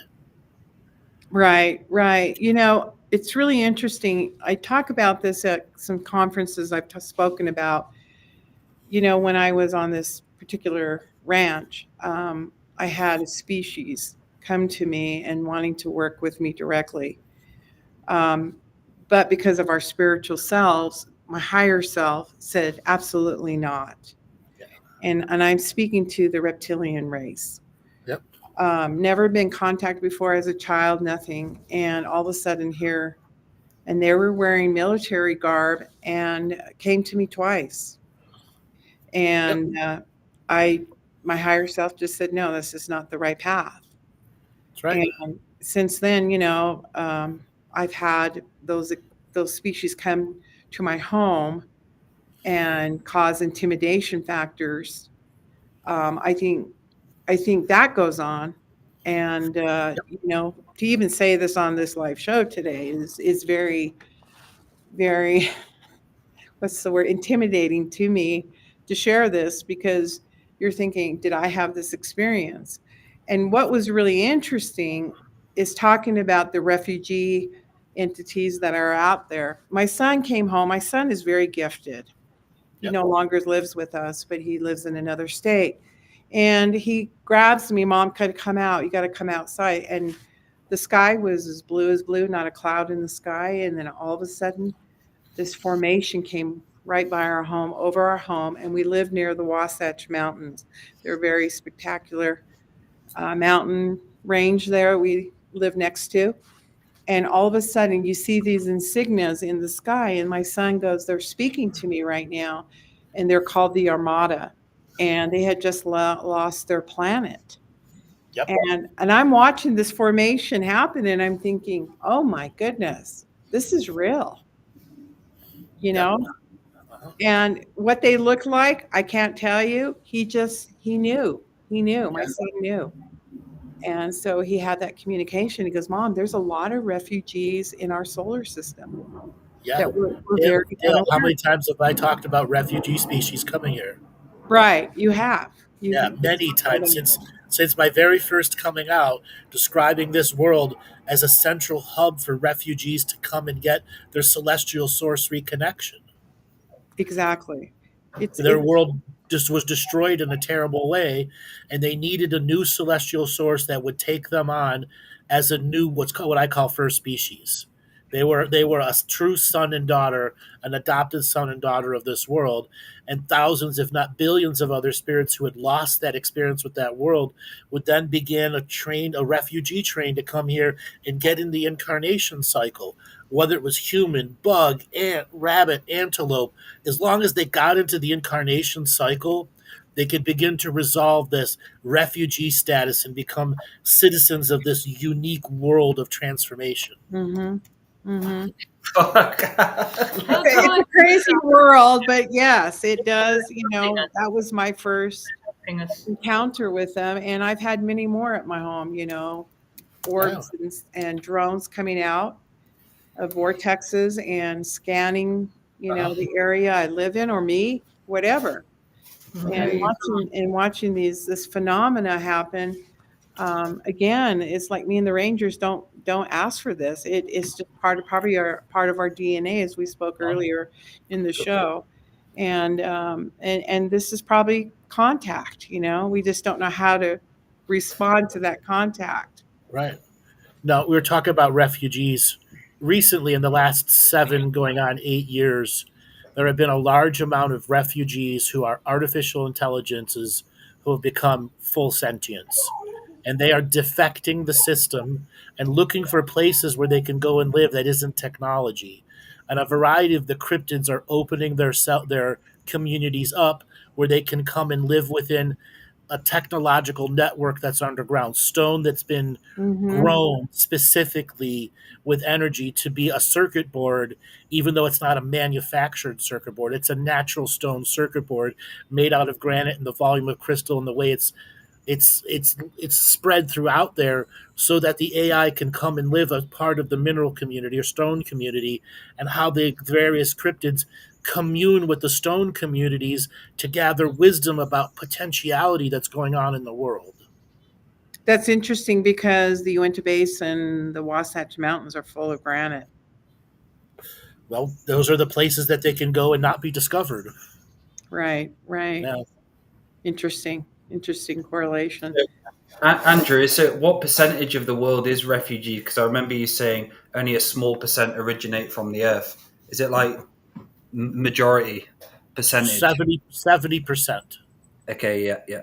Right. It's really interesting. I talk about this at some conferences I've spoken about. When I was on this particular ranch, I had a species come to me and wanting to work with me directly. But because of our spiritual selves, my higher self said, absolutely not. Yeah. And I'm speaking to the reptilian race. Yep. Never been contacted before as a child, nothing. And all of a sudden here, and they were wearing military garb and came to me twice. And my higher self just said, no, this is not the right path. That's right. And since then, I've had those species come to my home and cause intimidation factors. I think that goes on. And, to even say this on this live show today is very, very, what's the word, intimidating to me to share this, because you're thinking, did I have this experience? And what was really interesting is talking about the refugee entities that are out there. My son came home. My son is very gifted. He no longer lives with us, but he lives in another state. And he grabs me, Mom, come out. You got to come outside. And the sky was as blue, not a cloud in the sky. And then all of a sudden, this formation came right by our home, over our home, and we live near the Wasatch Mountains. They're a very spectacular mountain range there we live next to. And all of a sudden, you see these insignias in the sky, and my son goes, they're speaking to me right now, and they're called the Armada, and they had just lost their planet. Yep. And I'm watching this formation happen, and I'm thinking, oh my goodness, this is real, And what they look like, I can't tell you. He knew. My son knew. And so he had that communication. He goes, Mom, there's a lot of refugees in our solar system. Yeah. Dale, how many times have I talked about refugee species coming here? Right. You have. Many times since my very first coming out, describing this world as a central hub for refugees to come and get their celestial source reconnection. Exactly. Their world just was destroyed in a terrible way, and they needed a new celestial source that would take them on as a new what I call first species. They were a true son and daughter, an adopted son and daughter of this world, and thousands, if not billions, of other spirits who had lost that experience with that world would then begin a refugee train to come here and get in the incarnation cycle. Whether it was human, bug, ant, rabbit, antelope, as long as they got into the incarnation cycle, they could begin to resolve this refugee status and become citizens of this unique world of transformation. Mm-hmm. Mm-hmm. Fuck. It's a crazy world, but yes, it does. That was my first encounter with them, and I've had many more at my home. Orbs and drones coming out of vortexes and scanning, the area I live in or me, whatever. And watching this phenomena happen. Again, it's like me and the Rangers don't ask for this. It's just part of our DNA, as we spoke earlier in the show. And this is probably contact. We just don't know how to respond to that contact. Right. Now, we were talking about refugees. Recently, in the last 7 going on 8 years, there have been a large amount of refugees who are artificial intelligences who have become full sentience. And they are defecting the system and looking for places where they can go and live that isn't technology. And a variety of the cryptids are opening their communities up where they can come and live within a technological network that's underground, stone that's been grown specifically with energy to be a circuit board, even though it's not a manufactured circuit board. It's a natural stone circuit board made out of granite and the volume of crystal and the way it's spread throughout there so that the AI can come and live as part of the mineral community or stone community, and how the various cryptids commune with the stone communities to gather wisdom about potentiality that's going on in the world. That's interesting because the Uinta Basin, the Wasatch Mountains are full of granite. Well, those are the places that they can go and not be discovered. Right. Yeah. Interesting correlation. Andrew, what percentage of the world is refugee? Because I remember you saying only a small percent originate from the earth. Is it like majority percentage? 70%. Okay, yeah.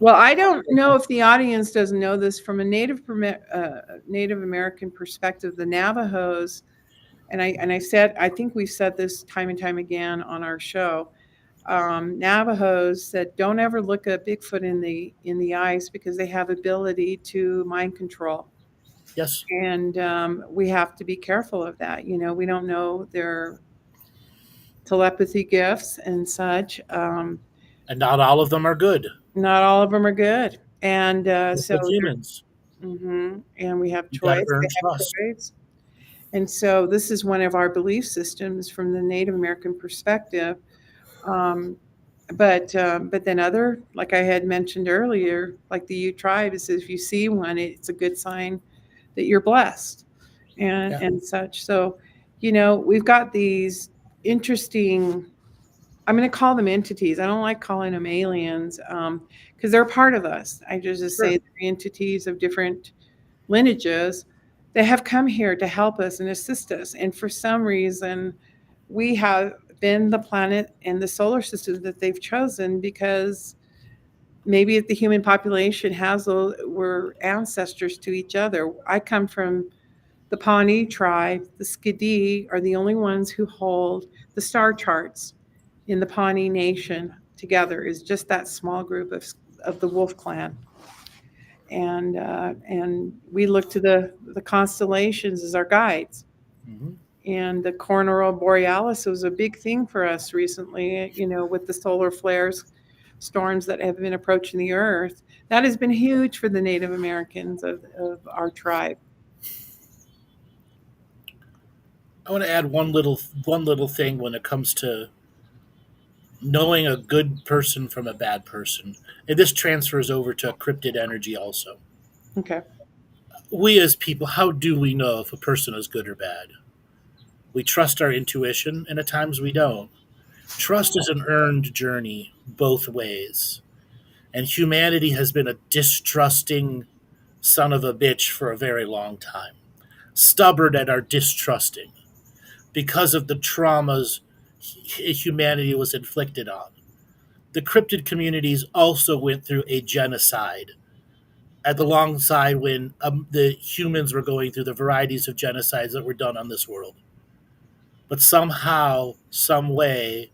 Well, I don't know if the audience doesn't know this from a Native American perspective. The Navajos, and I think we've said this time and time again on our show. Navajos said, don't ever look at Bigfoot in the eyes because they have ability to mind control. Yes. And we have to be careful of that. We don't know their telepathy gifts and such. And not all of them are good. Not all of them are good. And so humans. And we have choice. And so this is one of our belief systems from the Native American perspective. But then other, like I had mentioned earlier, like the Ute tribe, it says if you see one, it's a good sign that you're blessed and such. So, we've got these interesting, I'm going to call them entities. I don't like calling them aliens because they're part of us. I just say they're entities of different lineages that have come here to help us and assist us. And for some reason, we have been the planet and the solar system that they've chosen because maybe the human population we're ancestors to each other. I come from the Pawnee tribe. The Skidee are the only ones who hold the star charts in the Pawnee Nation together, is just that small group of the Wolf Clan. And we look to the constellations as our guides. And the coronal borealis was a big thing for us recently, with the solar flares, storms that have been approaching the Earth. That has been huge for the Native Americans of our tribe. I want to add one little thing when it comes to knowing a good person from a bad person. And this transfers over to cryptid energy also. Okay. We as people, how do we know if a person is good or bad? We trust our intuition, and at times we don't. Trust is an earned journey both ways. And humanity has been a distrusting son of a bitch for a very long time. Stubborn at our distrusting because of the traumas humanity was inflicted on. The cryptid communities also went through a genocide at the alongside when the humans were going through the varieties of genocides that were done on this world. But somehow, some way,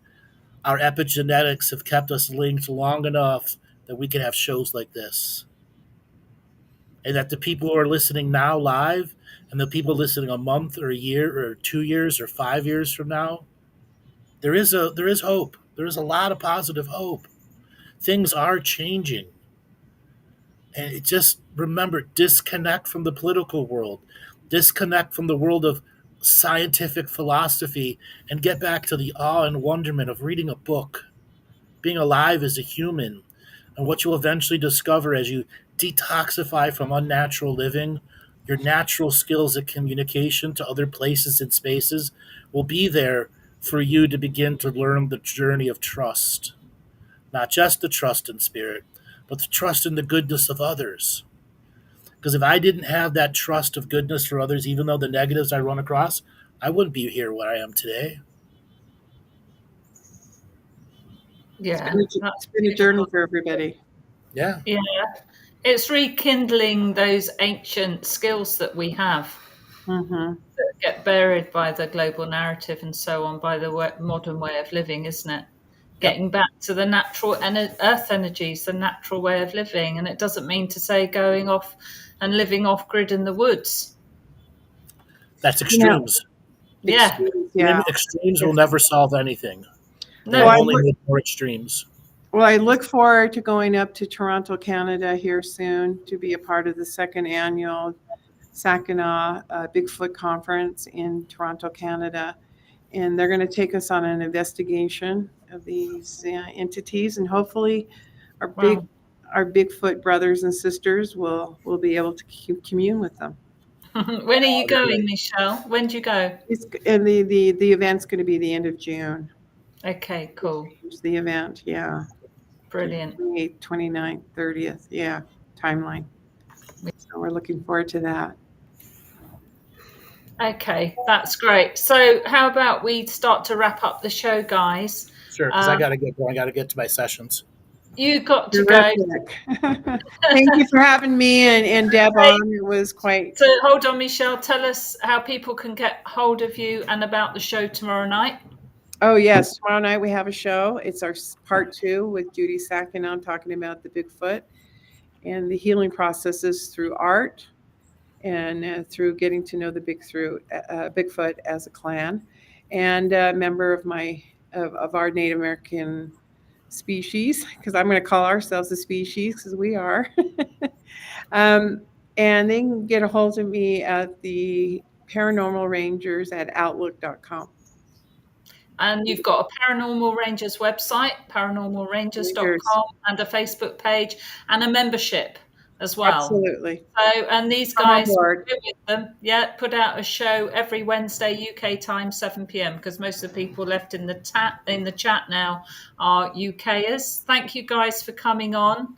Our epigenetics have kept us linked long enough that we can have shows like this. And that the people who are listening now live and the people listening a month or a year or 2 years or 5 years from now, there is hope. There is a lot of positive hope. Things are changing. And it just remember, disconnect from the political world, disconnect from the world of scientific philosophy, and get back to the awe and wonderment of reading a book, being alive as a human. And what you'll eventually discover as you detoxify from unnatural living, your natural skills at communication to other places and spaces will be there for you to begin to learn the journey of trust. Not just the trust in spirit, but the trust in the goodness of others. Because if I didn't have that trust of goodness for others, even though the negatives I run across, I wouldn't be here where I am today. Yeah, It's been a journey for everybody. Yeah. Yeah, it's rekindling those ancient skills that we have Mm-hmm. that get buried by the global narrative and so on, by the modern way of living, isn't it? Getting back to the natural earth energies, the natural way of living. And it doesn't mean to say going off and living off grid in the woods. That's extremes. Yeah. Extremes will never solve anything. No. They'll only make more extremes. Well, I look forward to going up to Toronto, Canada here soon to be a part of the second annual Saginaw Bigfoot Conference in Toronto, Canada. And they're going to take us on an investigation of these entities, and hopefully our Bigfoot brothers and sisters will be able to commune with them. When are you going, Michelle? When do you go? And the event's going to be the end of June. Okay, cool. The event, yeah. Brilliant. 28th, 29th, 30th, yeah, timeline. So we're looking forward to that. Okay, that's great. So how about we start to wrap up the show, guys? Sure, because I got to get going. I got to get to my sessions. You got to go. Thank you for having me and Deb on. It was quite. So hold on, Michelle. Tell us how people can get hold of you and about the show tomorrow night. Oh, yes. Tomorrow night we have a show. It's our part 2 with Judy Sackinow talking about the Bigfoot and the healing processes through art and through getting to know the Bigfoot as a clan and a member of our Native American species, because I'm going to call ourselves a species because we are. And they can get a hold of me at the Paranormal Rangers at outlook.com. And you've got a Paranormal Rangers website, paranormalrangers.com, and a Facebook page and a membership as well. Absolutely. So, and these guys with them, put out a show every Wednesday UK time, 7 p.m. because most of the people left in the chat now are UKers. Thank you guys for coming on.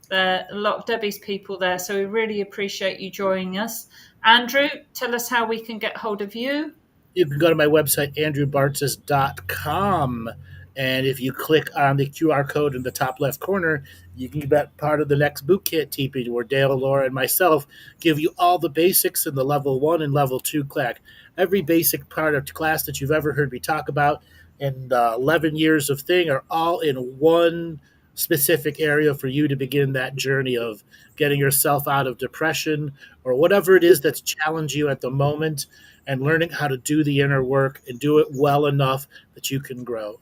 There are a lot of Debbie's people there, so we really appreciate you joining us. Andrew, tell us how we can get hold of you. You can go to my website, andrewbartzes.com. And if you click on the QR code in the top left corner, you can get part of the next boot camp teaching where Dale, Laura, and myself give you all the basics in the level 1 and level 2 class. Every basic part of class that you've ever heard me talk about in 11 years of thing are all in one specific area for you to begin that journey of getting yourself out of depression or whatever it is that's challenging you at the moment, and learning how to do the inner work and do it well enough that you can grow.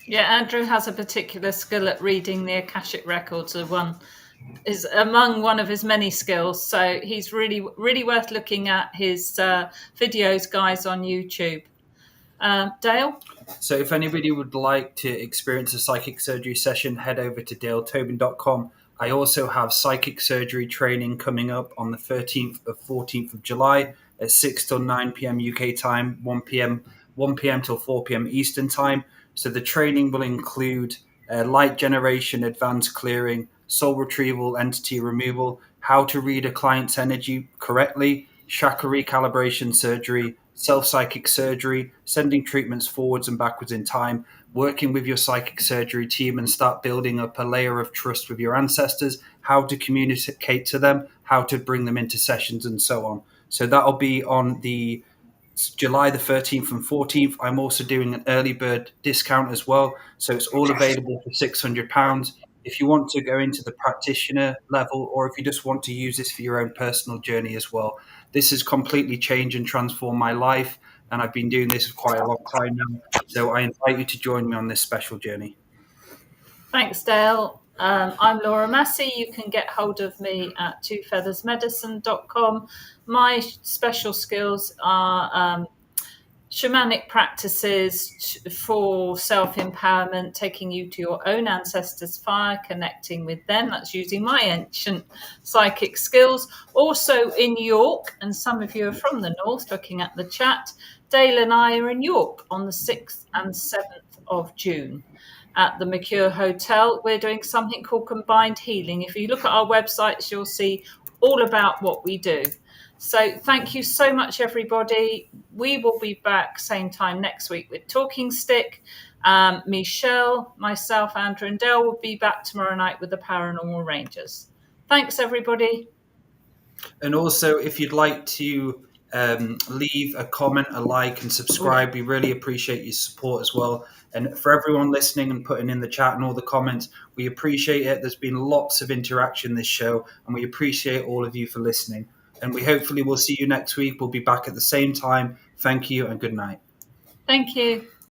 Yeah, Andrew has a particular skill at reading the Akashic records. Is among one of his many skills. So he's really, really worth looking at his videos, guys, on YouTube. Dale? So if anybody would like to experience a psychic surgery session, head over to daletobin.com. I also have psychic surgery training coming up on the 13th of 14th of July at 6 till 9 p.m. UK time, 1 p.m. till 4 p.m. Eastern time. So the training will include light generation, advanced clearing, soul retrieval, entity removal, how to read a client's energy correctly, chakra recalibration surgery, self-psychic surgery, sending treatments forwards and backwards in time, working with your psychic surgery team and start building up a layer of trust with your ancestors, how to communicate to them, how to bring them into sessions and so on. So that'll be on the July the 13th and 14th. I'm also doing an early bird discount as well. So it's all available for £600. If you want to go into the practitioner level, or if you just want to use this for your own personal journey as well, this has completely changed and transformed my life. And I've been doing this for quite a long time now. So I invite you to join me on this special journey. Thanks, Dale. I'm Laura Massey. You can get hold of me at twofeathersmedicine.com. My special skills are shamanic practices for self-empowerment, taking you to your own ancestors' fire, connecting with them. That's using my ancient psychic skills. Also in York, and some of you are from the north looking at the chat, Dale and I are in York on the 6th and 7th of June. At the Mercure Hotel, we're doing something called Combined Healing. If you look at our websites, you'll see all about what we do. So thank you so much, everybody. We will be back same time next week with Talking Stick. Michelle, myself, Andrew and Dale will be back tomorrow night with the Paranormal Rangers. Thanks, everybody. And also, if you'd like to leave a comment, a like, and subscribe, we really appreciate your support as well. And for everyone listening and putting in the chat and all the comments, we appreciate it. There's been lots of interaction this show, and we appreciate all of you for listening. And we hopefully will see you next week. We'll be back at the same time. Thank you and good night. Thank you.